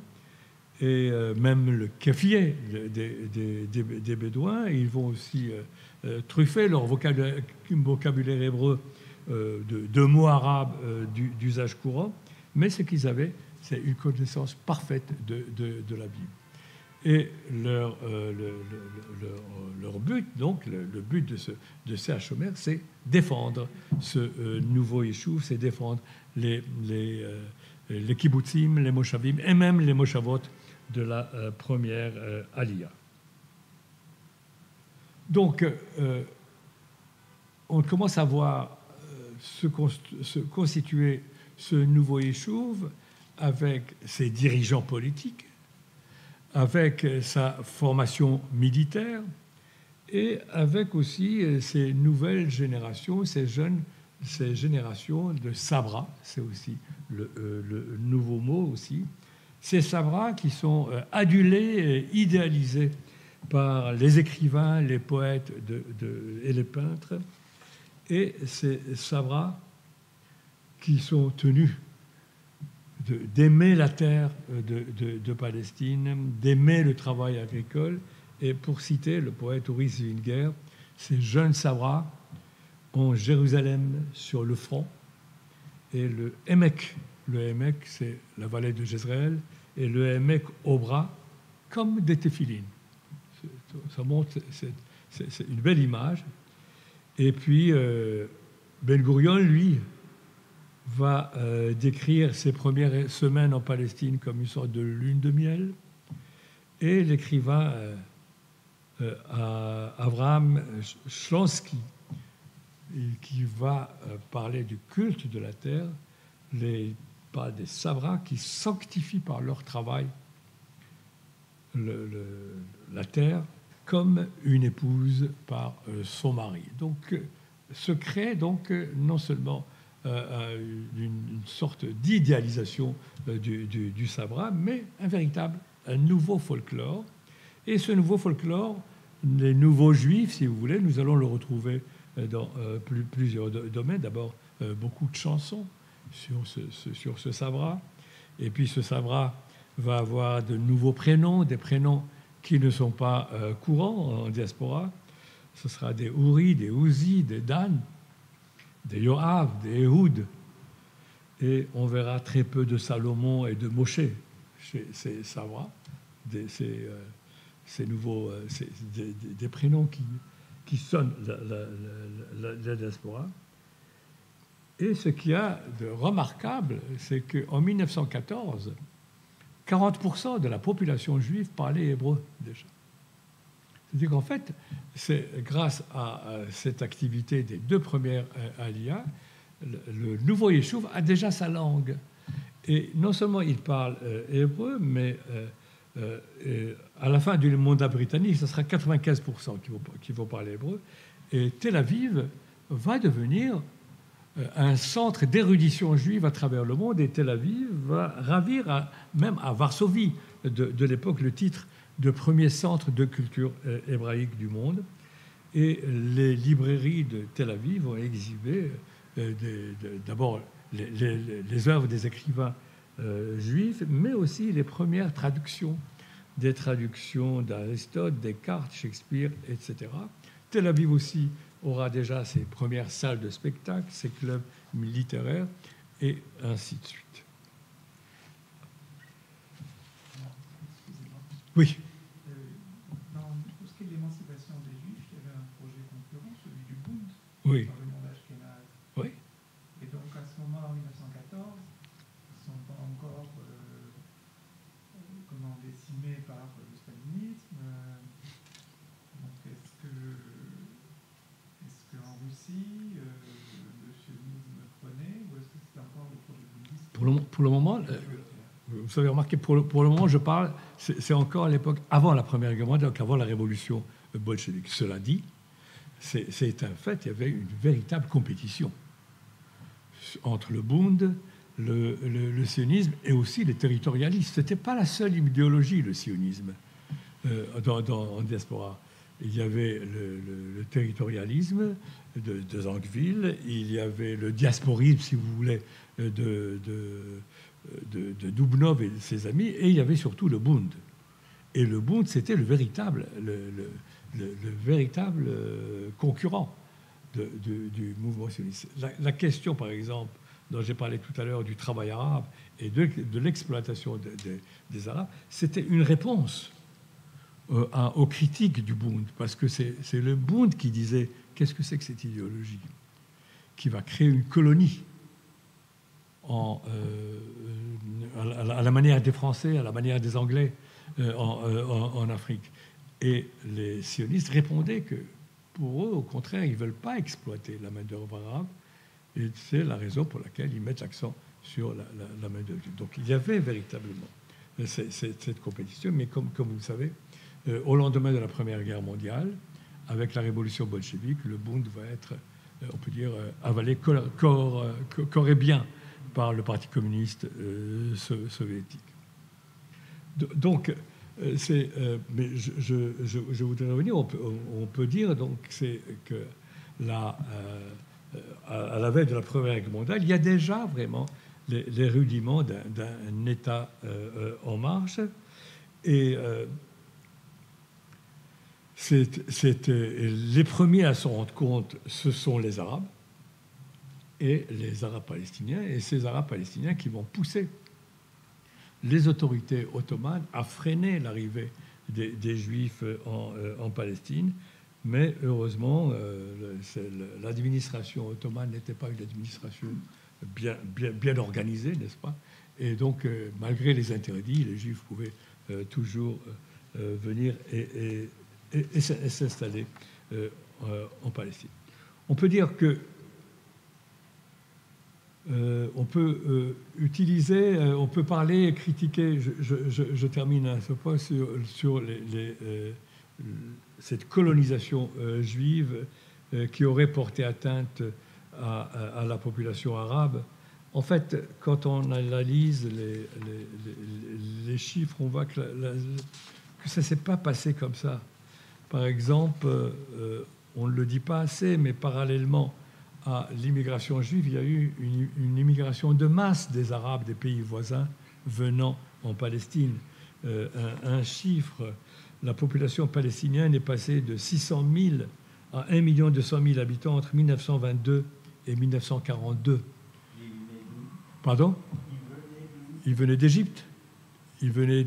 et même le keffieh des Bédouins. Ils vont aussi truffer leur vocabulaire hébreu de mots arabes d'usage courant, mais ce qu'ils avaient, c'est une connaissance parfaite de la Bible. Et leur but, donc, le but de C.H. Omer, c'est défendre ce nouveau Yishuv, c'est défendre les kibbutzim, les moshavim, et même les moshavot de la première Aliyah. Donc, on commence à voir se constituer ce nouveau Yishuv avec ses dirigeants politiques, avec sa formation militaire et avec aussi ces nouvelles générations, ces générations de sabras, c'est aussi le nouveau mot aussi, ces sabras qui sont adulés et idéalisés par les écrivains, les poètes et les peintres, et ces sabras qui sont tenus d'aimer la terre de Palestine, d'aimer le travail agricole. Et pour citer le poète Uri Zwinger, ces jeunes sabras ont Jérusalem sur le front et le Hémek, c'est la vallée de Jezreel, et le Hémek au bras, comme des téphilines. Ça montre, c'est une belle image. Et puis, Ben Gurion, lui, va décrire ses premières semaines en Palestine comme une sorte de lune de miel. Et l'écrivain Avraham Shlonsky, qui va parler du culte de la terre, parle des sabras qui sanctifient par leur travail la terre comme une épouse par son mari. Donc, se crée donc non seulement une sorte d'idéalisation du sabra, mais un nouveau folklore. Et ce nouveau folklore, les nouveaux juifs, si vous voulez, nous allons le retrouver dans plusieurs domaines. D'abord, beaucoup de chansons sur ce sabra. Et puis ce sabra va avoir de nouveaux prénoms, des prénoms qui ne sont pas courants en diaspora. Ce sera des Uri, des Uzi, des Dan, des Yoav, des Ehud, et on verra très peu de Salomon et de Moshe chez ces sabras, ces nouveaux, des prénoms qui sonnent la diaspora. Et ce qu'il y a de remarquable, c'est qu'en 1914, 40% de la population juive parlait hébreu déjà. C'est-à-dire qu'en fait, c'est grâce à cette activité des deux premières Aliyah, le nouveau Yishuv a déjà sa langue. Et non seulement il parle hébreu, mais à la fin du mandat britannique, ce sera 95% qui vont parler hébreu. Et Tel Aviv va devenir un centre d'érudition juive à travers le monde. Et Tel Aviv va ravir, même à Varsovie de l'époque, le titre de premier centre de culture hébraïque du monde. Et les librairies de Tel Aviv vont exhiber d'abord les œuvres des écrivains juifs, mais aussi les premières traductions, des traductions d'Aristote, Descartes, Shakespeare, etc. Tel Aviv aussi aura déjà ses premières salles de spectacle, ses clubs littéraires, et ainsi de suite. Oui. Dans tout ce qui est l'émancipation des Juifs, il y avait un projet concurrent, celui du Bund, Oui. par le monde ashkénaze. Oui. Et donc à ce moment, en 1914, ils ne sont pas encore décimés par le stalinisme. Donc est-ce qu'en Russie, le sionisme prenait, ou est-ce que c'était encore le projet bundiste? Pour le moment, vous avez remarqué, pour le moment, je parle, c'est encore à l'époque, avant la Première Guerre mondiale, donc avant la révolution bolchevique. Cela dit, c'est un fait, il y avait une véritable compétition entre le Bund, le sionisme et aussi les territorialistes. Ce n'était pas la seule idéologie, le sionisme, en diaspora. Il y avait le territorialisme de Tocqueville, il y avait le diasporisme, si vous voulez, de Dubnov et de ses amis, et il y avait surtout le Bund. Et le Bund, c'était le véritable concurrent du mouvement sioniste. La question, par exemple, dont j'ai parlé tout à l'heure, du travail arabe et de l'exploitation des Arabes, c'était une réponse aux critiques du Bund, parce que c'est le Bund qui disait qu'est-ce que c'est que cette idéologie qui va créer une colonie à la manière des Français, à la manière des Anglais en Afrique. Et les sionistes répondaient que pour eux, au contraire, ils ne veulent pas exploiter la main-d'œuvre arabe, et c'est la raison pour laquelle ils mettent l'accent sur la main-d'œuvre. Donc il y avait véritablement cette compétition, mais comme vous le savez, au lendemain de la Première Guerre mondiale, avec la révolution bolchevique, le Bund va être, on peut dire, avalé corps et bien par le Parti communiste soviétique. Donc, mais je voudrais revenir, on peut dire donc que à la veille de la Première Guerre mondiale, il y a déjà vraiment les rudiments d'un État en marche. Et les premiers à s'en rendre compte, ce sont les Arabes et les Arabes palestiniens, et ces Arabes palestiniens qui vont pousser les autorités ottomanes à freiner l'arrivée des Juifs en Palestine. Mais heureusement, l'administration ottomane n'était pas une administration bien organisée, n'est-ce pas? Et donc, malgré les interdits, les Juifs pouvaient toujours venir et s'installer en Palestine. On peut dire que on peut utiliser, on peut parler, critiquer. Je termine à ce point sur cette colonisation juive qui aurait porté atteinte à la population arabe. En fait, quand on analyse les chiffres, on voit que ça ne s'est pas passé comme ça. Par exemple, on ne le dit pas assez, mais parallèlement à l'immigration juive, il y a eu une immigration de masse des Arabes des pays voisins venant en Palestine. Un chiffre, la population palestinienne est passée de 600 000 à 1 200 000 habitants entre 1922 et 1942. Pardon ? Ils venaient d'Égypte, ils venaient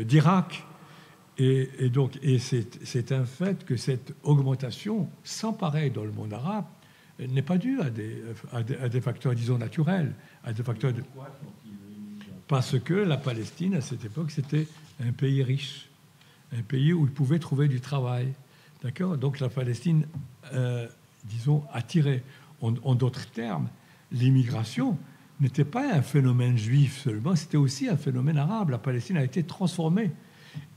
d'Irak. Et c'est un fait que cette augmentation, sans pareil dans le monde arabe, n'est pas due à des facteurs, disons, naturels, à des facteurs parce que la Palestine, à cette époque, c'était un pays riche, un pays où ils pouvaient trouver du travail. D'accord ? Donc la Palestine, disons, attirait. En d'autres termes, l'immigration n'était pas un phénomène juif seulement, c'était aussi un phénomène arabe. La Palestine a été transformée.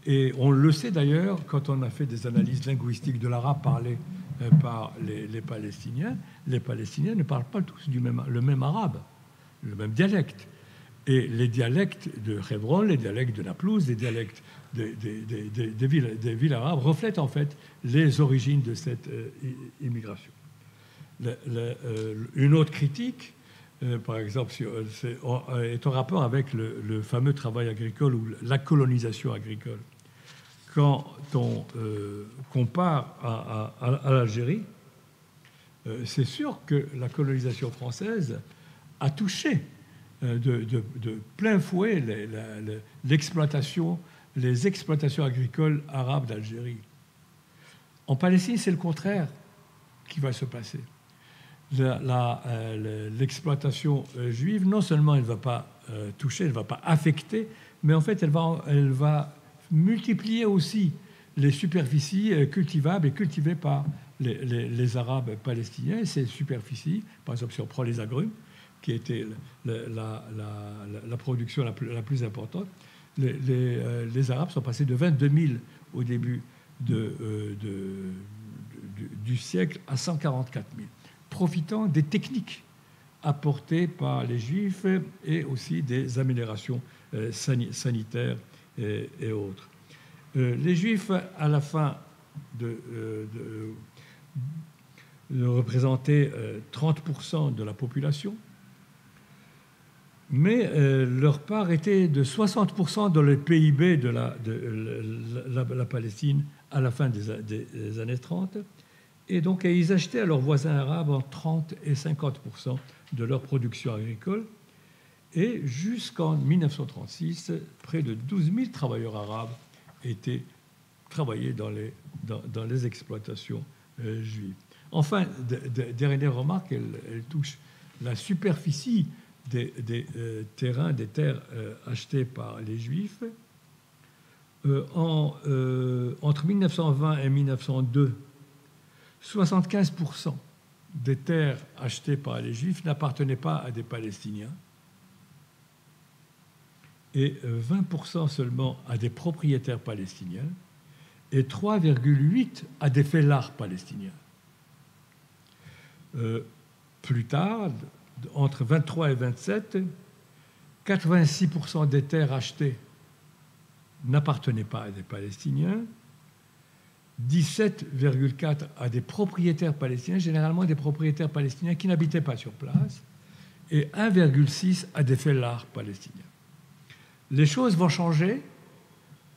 Et on le sait d'ailleurs quand on a fait des analyses linguistiques de l'arabe parlé par les Palestiniens. Les Palestiniens ne parlent pas tous le même arabe, le même dialecte. Et les dialectes de Hébron, les dialectes de Naplouse, les dialectes des villes arabes reflètent en fait les origines de cette immigration. Une autre critique, par exemple, est en rapport avec le fameux travail agricole ou la colonisation agricole. Quand on compare à l'Algérie, c'est sûr que la colonisation française a touché de plein fouet les exploitations agricoles arabes d'Algérie. En Palestine, c'est le contraire qui va se passer. L'exploitation juive, non seulement elle ne va pas toucher, elle ne va pas affecter, mais en fait, elle va multiplier aussi les superficies cultivables et cultivées par les Arabes palestiniens. Ces superficies, par exemple, si on prend les agrumes, qui était la production la plus importante, les Arabes sont passés de 22 000 au début du siècle à 144 000, profitant des techniques apportées par les Juifs et aussi des améliorations sanitaires et autres. Les Juifs, à la fin de représenter 30% de la population. mais leur part était de 60% dans le PIB de la Palestine à la fin des années 30. Et donc, ils achetaient à leurs voisins arabes en 30 et 50% de leur production agricole. Et jusqu'en 1936, près de 12 000 travailleurs arabes travaillaient dans les exploitations juives. Enfin, dernière remarque, elle touche la superficie des terres achetées par les Juifs. Entre 1920 et 1902, 75% des terres achetées par les Juifs n'appartenaient pas à des Palestiniens et 20% seulement à des propriétaires palestiniens et 3,8% à des fellahs palestiniens. Plus tard, entre 23 et 27, 86% des terres achetées n'appartenaient pas à des Palestiniens, 17,4% à des propriétaires palestiniens, généralement des propriétaires palestiniens qui n'habitaient pas sur place, et 1,6% à des fellahs palestiniens. Les choses vont changer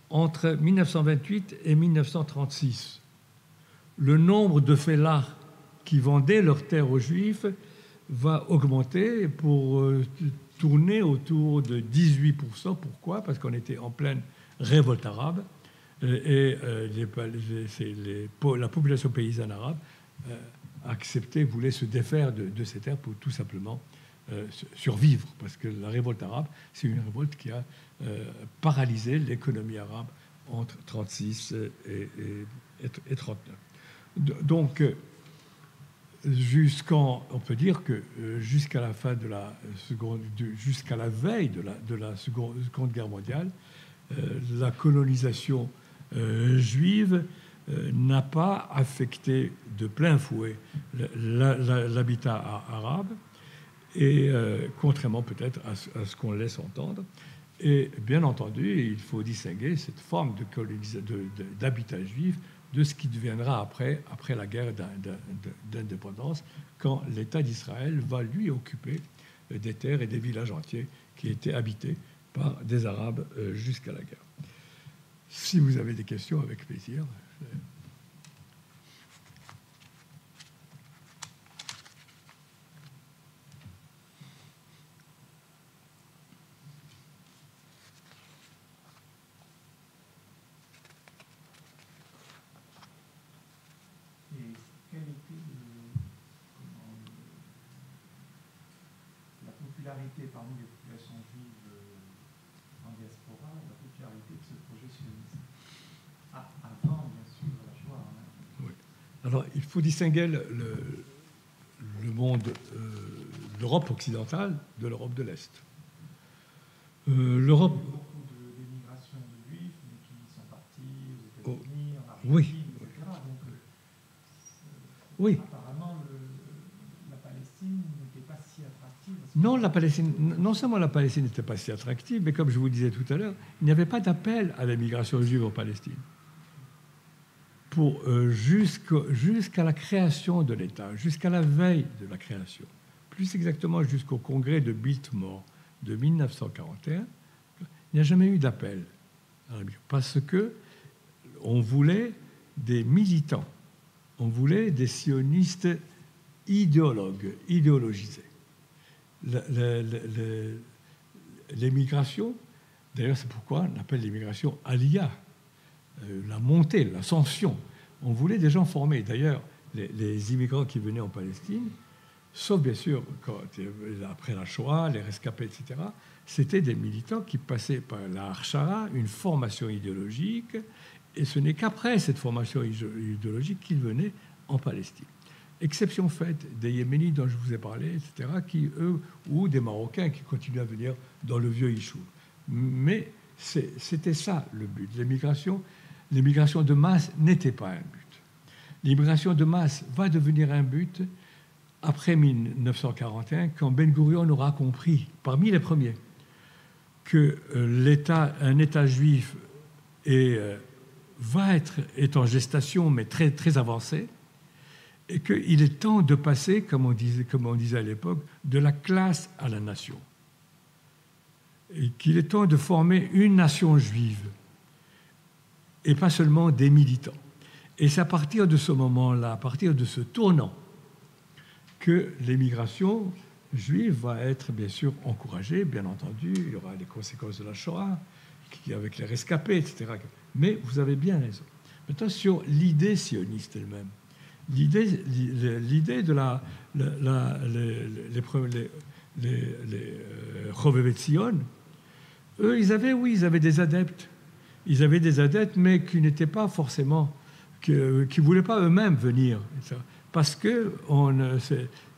entre 1928 et 1936. Le nombre de fellahs qui vendaient leurs terres aux Juifs va augmenter pour tourner autour de 18%. Pourquoi ? Parce qu'on était en pleine révolte arabe et la population paysanne arabe acceptait, voulait se défaire de ces terres pour tout simplement survivre. Parce que la révolte arabe, c'est une révolte qui a paralysé l'économie arabe entre 1936 et 1939. Donc, on peut dire que jusqu'à la fin jusqu'à la veille de la Seconde Guerre mondiale, la colonisation juive n'a pas affecté de plein fouet l'habitat arabe, et contrairement peut-être à ce qu'on laisse entendre. Et bien entendu, il faut distinguer cette forme d'habitat juif de ce qui deviendra après la guerre d'indépendance, quand l'État d'Israël va lui occuper des terres et des villages entiers qui étaient habités par des Arabes jusqu'à la guerre. Si vous avez des questions, avec plaisir. Parmi les populations juives en diaspora, la popularité de ce projet sioniste. Avant, bien sûr, la Shoah. Oui. Alors, il faut distinguer le monde, l'Europe occidentale de l'Europe de l'Est. L'Europe... Il y a beaucoup d'émigration de juifs, mais qui sont partis aux États-Unis, en Argentine, oui. etc. Donc, oui. Apparemment, la Palestine n'était pas si attractive. Non seulement la Palestine n'était pas si attractive, mais comme je vous disais tout à l'heure, il n'y avait pas d'appel à l'immigration juive en Palestine. Jusqu'à la création de l'État, jusqu'à la veille de la création, plus exactement jusqu'au congrès de Biltmore de 1941, il n'y a jamais eu d'appel à l'immigration, parce qu'on voulait des militants, on voulait des sionistes idéologisés. L'émigration, d'ailleurs c'est pourquoi on appelle l'émigration Aliyah, la montée, l'ascension. On voulait des gens formés. D'ailleurs, les immigrants qui venaient en Palestine, sauf bien sûr après la Shoah, les rescapés, etc., c'était des militants qui passaient par la Harshara, une formation idéologique, et ce n'est qu'après cette formation idéologique qu'ils venaient en Palestine. Exception faite des Yéménites dont je vous ai parlé, etc., qui, eux, ou des Marocains qui continuent à venir dans le vieux Issoul. Mais c'était ça le but. L'immigration de masse n'était pas un but. L'immigration de masse va devenir un but après 1941, quand Ben Gurion aura compris, parmi les premiers, que un État juif est en gestation, mais très, très avancé, et qu'il est temps de passer, comme on disait à l'époque, de la classe à la nation. et qu'il est temps de former une nation juive, et pas seulement des militants. Et c'est à partir de ce moment-là, à partir de ce tournant, que l'émigration juive va être bien sûr encouragée, bien entendu. Il y aura les conséquences de la Shoah, avec les rescapés, etc. Mais vous avez bien raison. Maintenant, sur l'idée sioniste elle-même, l'idée de les Chovevet Tzion, eux, ils avaient des adeptes. Ils avaient des adeptes, mais qui n'étaient pas forcément, qui ne voulaient pas eux-mêmes venir. Parce que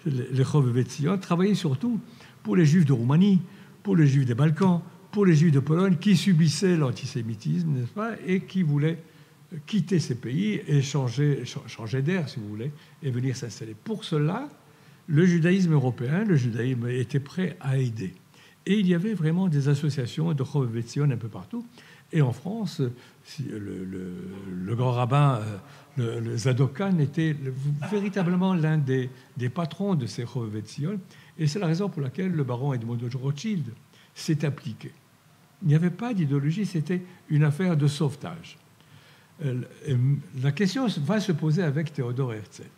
les Chovevet Tzion travaillaient surtout pour les Juifs de Roumanie, pour les Juifs des Balkans, pour les Juifs de Pologne, qui subissaient l'antisémitisme, n'est-ce pas, et qui voulaient quitter ces pays et changer d'air, si vous voulez, et venir s'installer. Pour cela, le judaïsme européen, le judaïsme était prêt à aider. Et il y avait vraiment des associations de Chovevet Tzion un peu partout. Et en France, le grand rabbin, le Zadokan, était véritablement l'un des patrons de ces Chovevet Tzion. Et c'est la raison pour laquelle le baron Edmond de Rothschild s'est appliqué. Il n'y avait pas d'idéologie, c'était une affaire de sauvetage. La question va se poser avec Théodore Herzl.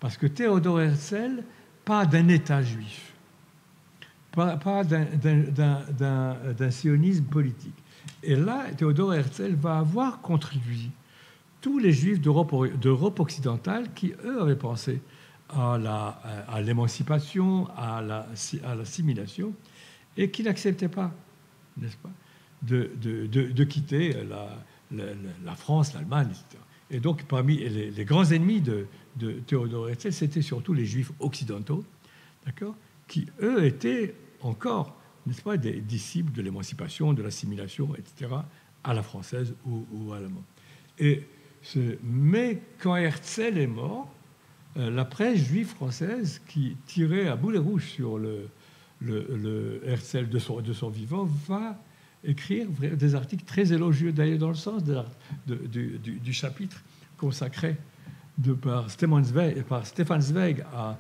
Parce que Théodore Herzl, pas d'un État juif, pas d'un sionisme politique. Et là, Théodore Herzl va avoir contre lui tous les juifs d'Europe occidentale qui, eux, avaient pensé à l'émancipation, à l'assimilation, et qui n'acceptaient pas, n'est-ce pas, de quitter la France, l'Allemagne, etc. Et donc, parmi les grands ennemis de Théodore Herzl, c'était surtout les juifs occidentaux, d'accord, qui, eux, étaient encore, n'est-ce pas, des disciples de l'émancipation, de l'assimilation, etc., à la française ou à l'allemande. Mais quand Herzl est mort, la presse juive française, qui tirait à boulet rouge sur le Herzl de son vivant, va écrire des articles très élogieux, d'ailleurs dans le sens du chapitre consacré par Stefan Zweig à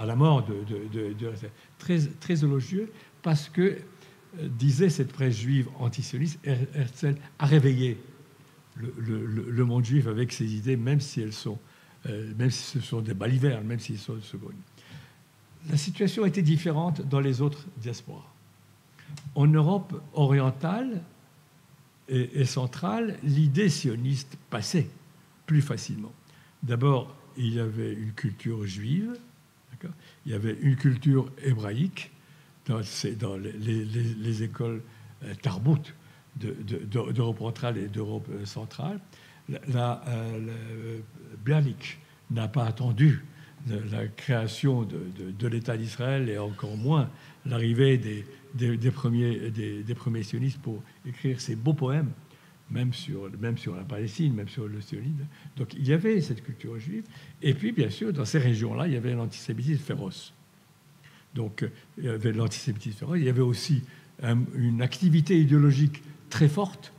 la mort de Herzl. Très élogieux, parce que, disait cette presse juive antisioniste, Herzl a réveillé le monde juif avec ses idées, même si ce sont des balivernes, même s'ils sont de seconde. La situation était différente dans les autres diasporas. En Europe orientale et centrale, l'idée sioniste passait plus facilement. D'abord, il y avait une culture juive, d'accord, il y avait une culture hébraïque dans les écoles Tarbout d'Europe orientale et d'Europe centrale. Bialik n'a pas attendu la création de l'État d'Israël et encore moins l'arrivée des premiers sionistes pour écrire ces beaux poèmes, même sur la Palestine, même sur le sionisme. Donc il y avait cette culture juive. Et puis, bien sûr, dans ces régions-là, il y avait l'antisémitisme féroce. Donc il y avait l'antisémitisme féroce. Il y avait aussi une activité idéologique très forte.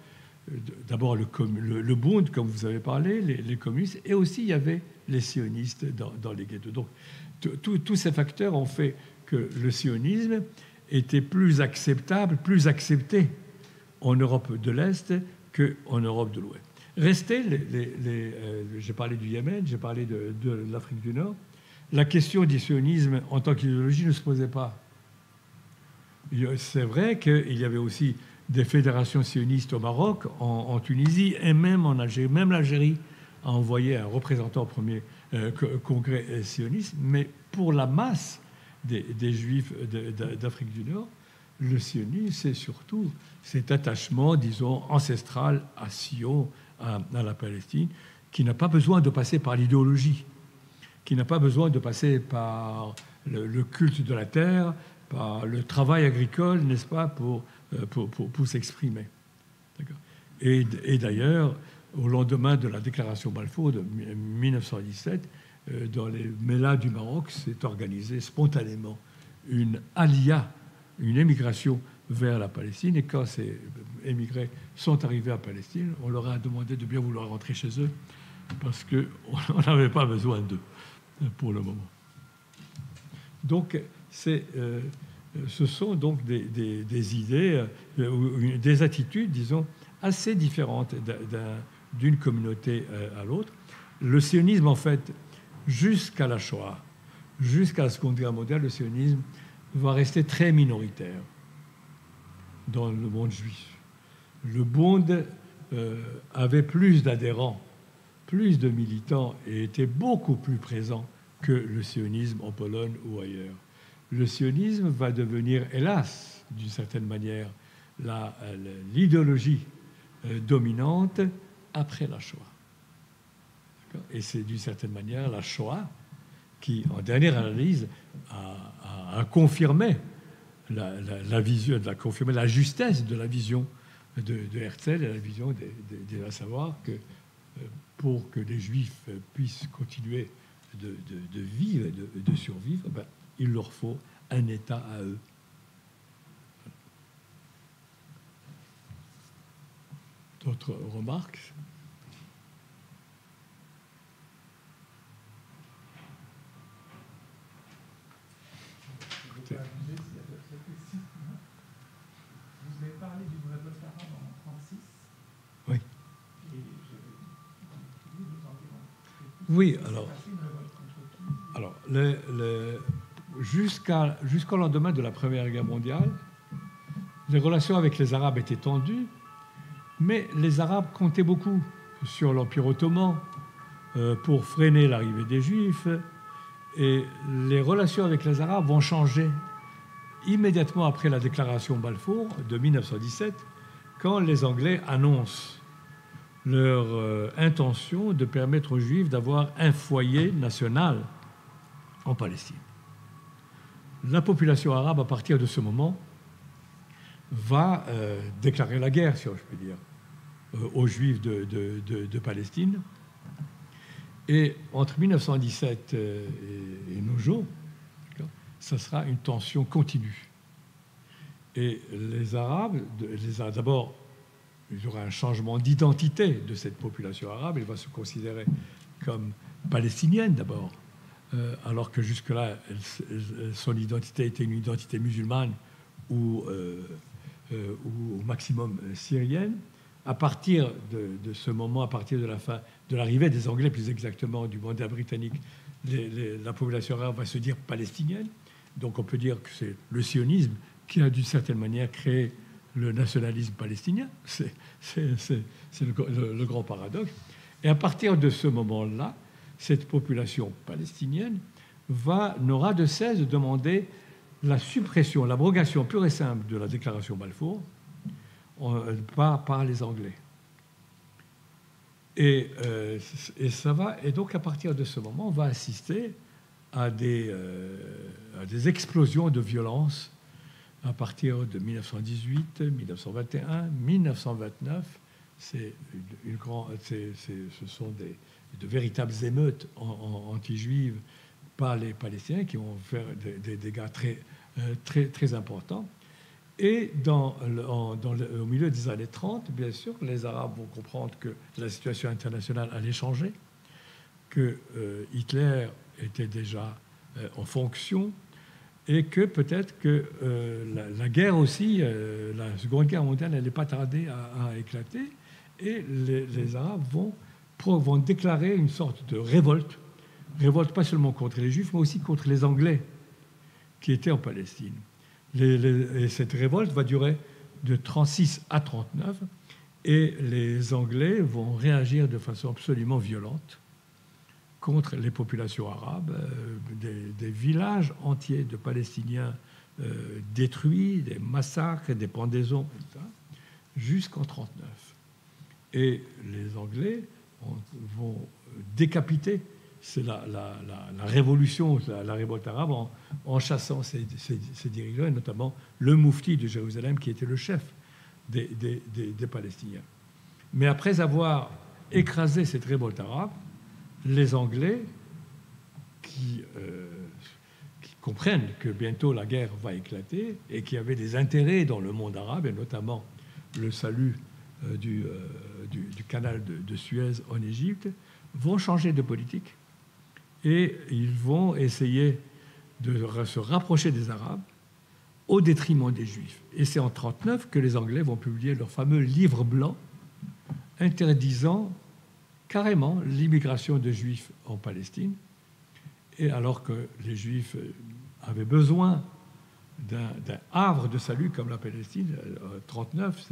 D'abord le Bund, comme vous avez parlé, les communistes, et aussi il y avait les sionistes dans les ghettos. Donc tous ces facteurs ont fait que le sionisme était plus acceptable, plus accepté en Europe de l'Est qu'en Europe de l'Ouest. Restaient j'ai parlé du Yémen, j'ai parlé de l'Afrique du Nord. La question du sionisme en tant qu'idéologie ne se posait pas. C'est vrai qu'il y avait aussi des fédérations sionistes au Maroc, en Tunisie et même en Algérie. Même l'Algérie a envoyé un représentant au premier congrès sioniste, mais pour la masse des Juifs d'Afrique du Nord, le sionisme, c'est surtout cet attachement, disons, ancestral à Sion, à la Palestine, qui n'a pas besoin de passer par l'idéologie, qui n'a pas besoin de passer par le culte de la terre, par le travail agricole, n'est-ce pas, pour s'exprimer. D'accord. Et d'ailleurs, au lendemain de la déclaration Balfour de 1917, dans les Mélas du Maroc, s'est organisée spontanément une alia, une émigration vers la Palestine. Et quand ces émigrés sont arrivés à Palestine, on leur a demandé de bien vouloir rentrer chez eux parce qu'on n'avait pas besoin d'eux pour le moment. Donc, c'est ce sont donc des idées, des attitudes, disons, assez différentes d'une communauté à l'autre. Le sionisme, en fait, jusqu'à la Shoah, jusqu'à la Seconde Guerre mondiale, le sionisme va rester très minoritaire dans le monde juif. Le Bund avait plus d'adhérents, plus de militants et était beaucoup plus présent que le sionisme en Pologne ou ailleurs. Le sionisme va devenir, hélas, d'une certaine manière, l'idéologie dominante après la Shoah. Et c'est d'une certaine manière la Shoah qui, en dernière analyse, a confirmé la vision, a confirmé la justesse de la vision de Herzl et la vision à savoir que pour que les Juifs puissent continuer de vivre et de survivre, ben, il leur faut un État à eux. D'autres remarques? Vous avez parlé d'une révolte arabe en 1936. Oui. Et oui, alors jusqu'au lendemain de la Première Guerre mondiale, les relations avec les Arabes étaient tendues, mais les Arabes comptaient beaucoup sur l'Empire ottoman pour freiner l'arrivée des Juifs. Et les relations avec les Arabes vont changer immédiatement après la déclaration Balfour de 1917, quand les Anglais annoncent leur intention de permettre aux Juifs d'avoir un foyer national en Palestine. La population arabe, à partir de ce moment, va déclarer la guerre, si je peux dire, aux Juifs de Palestine. Et entre 1917 et nos jours, ça sera une tension continue. Et les Arabes, d'abord, il y aura un changement d'identité de cette population arabe. Elle va se considérer comme palestinienne d'abord, alors que jusque-là, son identité était une identité musulmane ou au maximum syrienne. À partir de ce moment, à partir de l'arrivée des Anglais, plus exactement du mandat britannique, la population arabe va se dire palestinienne. Donc on peut dire que c'est le sionisme qui a d'une certaine manière créé le nationalisme palestinien. C'est le grand paradoxe. Et à partir de ce moment-là, cette population palestinienne n'aura de cesse de demander la suppression, l'abrogation pure et simple de la déclaration Balfour par les Anglais. Et donc à partir de ce moment, on va assister à des explosions de violence à partir de 1918, 1921, 1929. Ce sont de véritables émeutes anti-juives par les Palestiniens qui vont faire des dégâts très, très importants. Et au milieu des années 30, bien sûr, les Arabes vont comprendre que la situation internationale allait changer, que Hitler était déjà en fonction, et que peut-être que la guerre aussi, la Seconde Guerre mondiale, n'allait pas tarder à éclater, et les Arabes vont déclarer une sorte de révolte pas seulement contre les Juifs, mais aussi contre les Anglais qui étaient en Palestine. Et cette révolte va durer de 1936 à 1939, et les Anglais vont réagir de façon absolument violente contre les populations arabes, des villages entiers de Palestiniens détruits, des massacres, des pendaisons, etc., jusqu'en 1939. Et les Anglais vont décapiter, c'est la révolution, la révolte arabe, en chassant ces dirigeants, et notamment le moufti de Jérusalem, qui était le chef des Palestiniens. Mais après avoir écrasé cette révolte arabe, les Anglais, qui comprennent que bientôt la guerre va éclater et qui avaient des intérêts dans le monde arabe, et notamment le salut du canal de Suez en Égypte, vont changer de politique. Et ils vont essayer de se rapprocher des Arabes au détriment des Juifs. Et c'est en 1939 que les Anglais vont publier leur fameux livre blanc interdisant carrément l'immigration de Juifs en Palestine. Et alors que les Juifs avaient besoin d'un havre de salut comme la Palestine, 1939,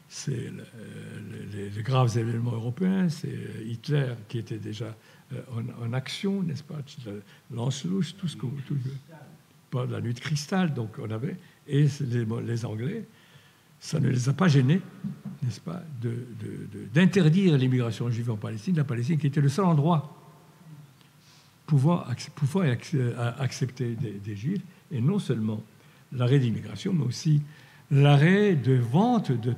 c'est les graves événements européens, c'est Hitler qui était déjà en action, n'est-ce pas, l'Anschluss, tout ce que pas la nuit de cristal, donc on avait, et les Anglais, ça ne les a pas gênés, n'est-ce pas, d'interdire l'immigration juive en Palestine, la Palestine qui était le seul endroit pouvant accepter des Juifs, et non seulement l'arrêt d'immigration, mais aussi l'arrêt de vente de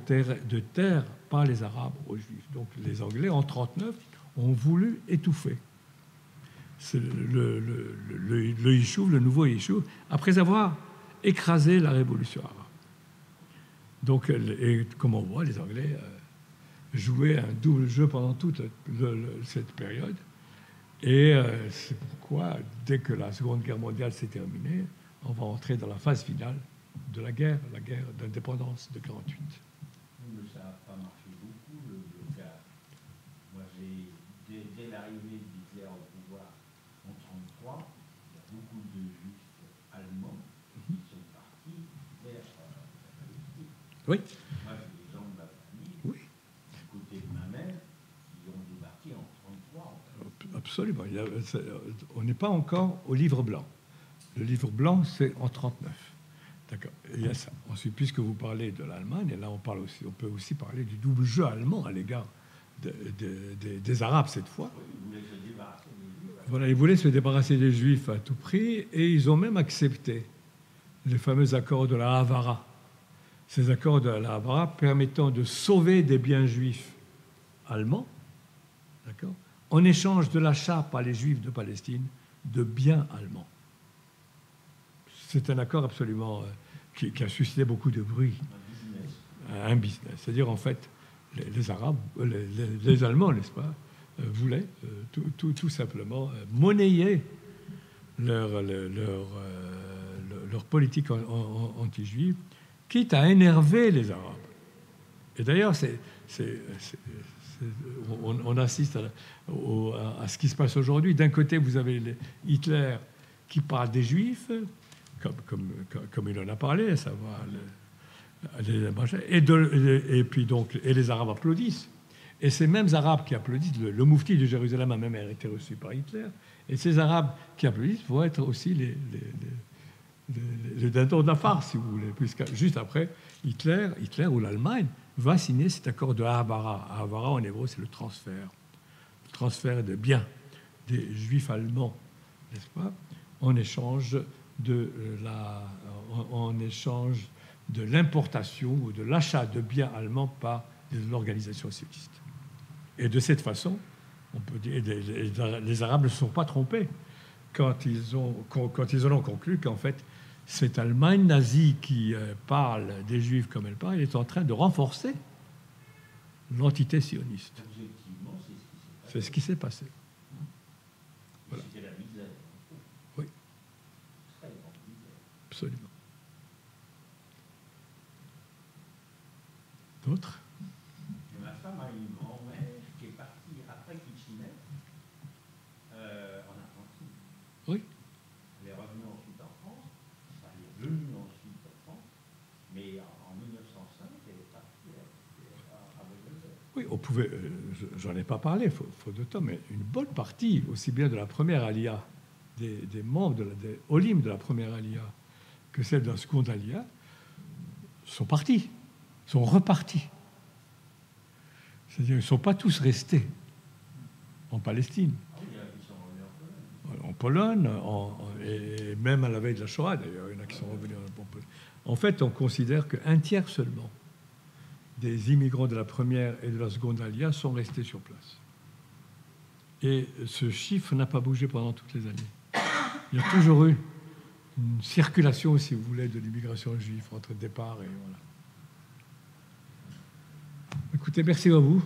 terre par les Arabes aux Juifs. Donc les Anglais, en 1939, ont voulu étouffer le Yishuv, le nouveau Yishuv, après avoir écrasé la révolution arabe. Donc, et comme on voit, les Anglais jouaient un double jeu pendant toute cette période. Et c'est pourquoi, dès que la Seconde Guerre mondiale s'est terminée, on va entrer dans la phase finale de la guerre d'indépendance de 1948. Mais ça n'a pas marché beaucoup, le cas. Moi, dès l'arrivée d'Hitler au pouvoir en 1933, il y a beaucoup de Juifs allemands qui sont partis vers la Palestine. Oui. Moi, j'ai des gens de ma famille, oui, du côté de ma mère, qui ont débarqué en 1933. Absolument. On n'est pas encore au livre blanc. Le livre blanc, c'est en 1939. D'accord. Il y a ça. Ensuite, puisque vous parlez de l'Allemagne, et là on peut aussi parler du double jeu allemand à l'égard des Arabes cette fois. Voilà, ils voulaient se débarrasser des Juifs à tout prix, et ils ont même accepté les fameux accords de la Havara. Ces accords de la Havara permettant de sauver des biens juifs allemands, d'accord, en échange de l'achat par les Juifs de Palestine de biens allemands. C'est un accord absolument qui a suscité beaucoup de bruit. Un business. C'est-à-dire, en fait, les Arabes, les Allemands, n'est-ce pas, voulaient tout simplement monnayer leur politique anti-juive, quitte à énerver les Arabes. Et d'ailleurs, on assiste à ce qui se passe aujourd'hui. D'un côté, vous avez Hitler qui parle des Juifs, comme il en a parlé, à savoir et puis donc, et les Arabes applaudissent. Et ces mêmes Arabes qui applaudissent, le moufti de Jérusalem a même été reçu par Hitler, et ces Arabes qui applaudissent vont être aussi les dindons de la farce, si vous voulez, puisque juste après, Hitler ou l'Allemagne va signer cet accord de Havara. Havara, en hébreu, c'est le transfert de biens des Juifs allemands, n'est-ce pas, en échange de l'importation ou de l'achat de biens allemands par l'organisation sioniste. Et de cette façon, on peut dire, les Arabes ne se sont pas trompés quand ils en ont conclu qu'en fait, cette Allemagne nazie qui parle des Juifs comme elle parle, elle est en train de renforcer l'entité sioniste. Objectivement, c'est ce qui s'est passé. Voilà. C'était la misère. Oui. Très grande misère. Absolument. D'autres? Ma femme a une grand-mère qui est partie après Kitchener en Argentine. Oui. Elle est revenue ensuite en France. Enfin, elle est venue ensuite en France. Mais en 1905, elle est partie à Buenos Aires. Oui, on pouvait. J'en ai pas parlé, faute de temps, mais une bonne partie, aussi bien de la première Aliyah, des membres des Olim de la première Aliyah, que celle de la seconde Aliyah, sont partis, sont repartis. C'est-à-dire qu'ils ne sont pas tous restés en Palestine. Ah oui, il y en a qui sont revenus en Pologne. Et même à la veille de la Shoah, d'ailleurs, il y en a qui sont revenus en Pologne. En fait, on considère qu'un tiers seulement des immigrants de la première et de la seconde Aliyah sont restés sur place. Et ce chiffre n'a pas bougé pendant toutes les années. Il y a toujours eu une circulation, si vous voulez, de l'immigration juive entre départ et voilà. Écoutez, merci à vous.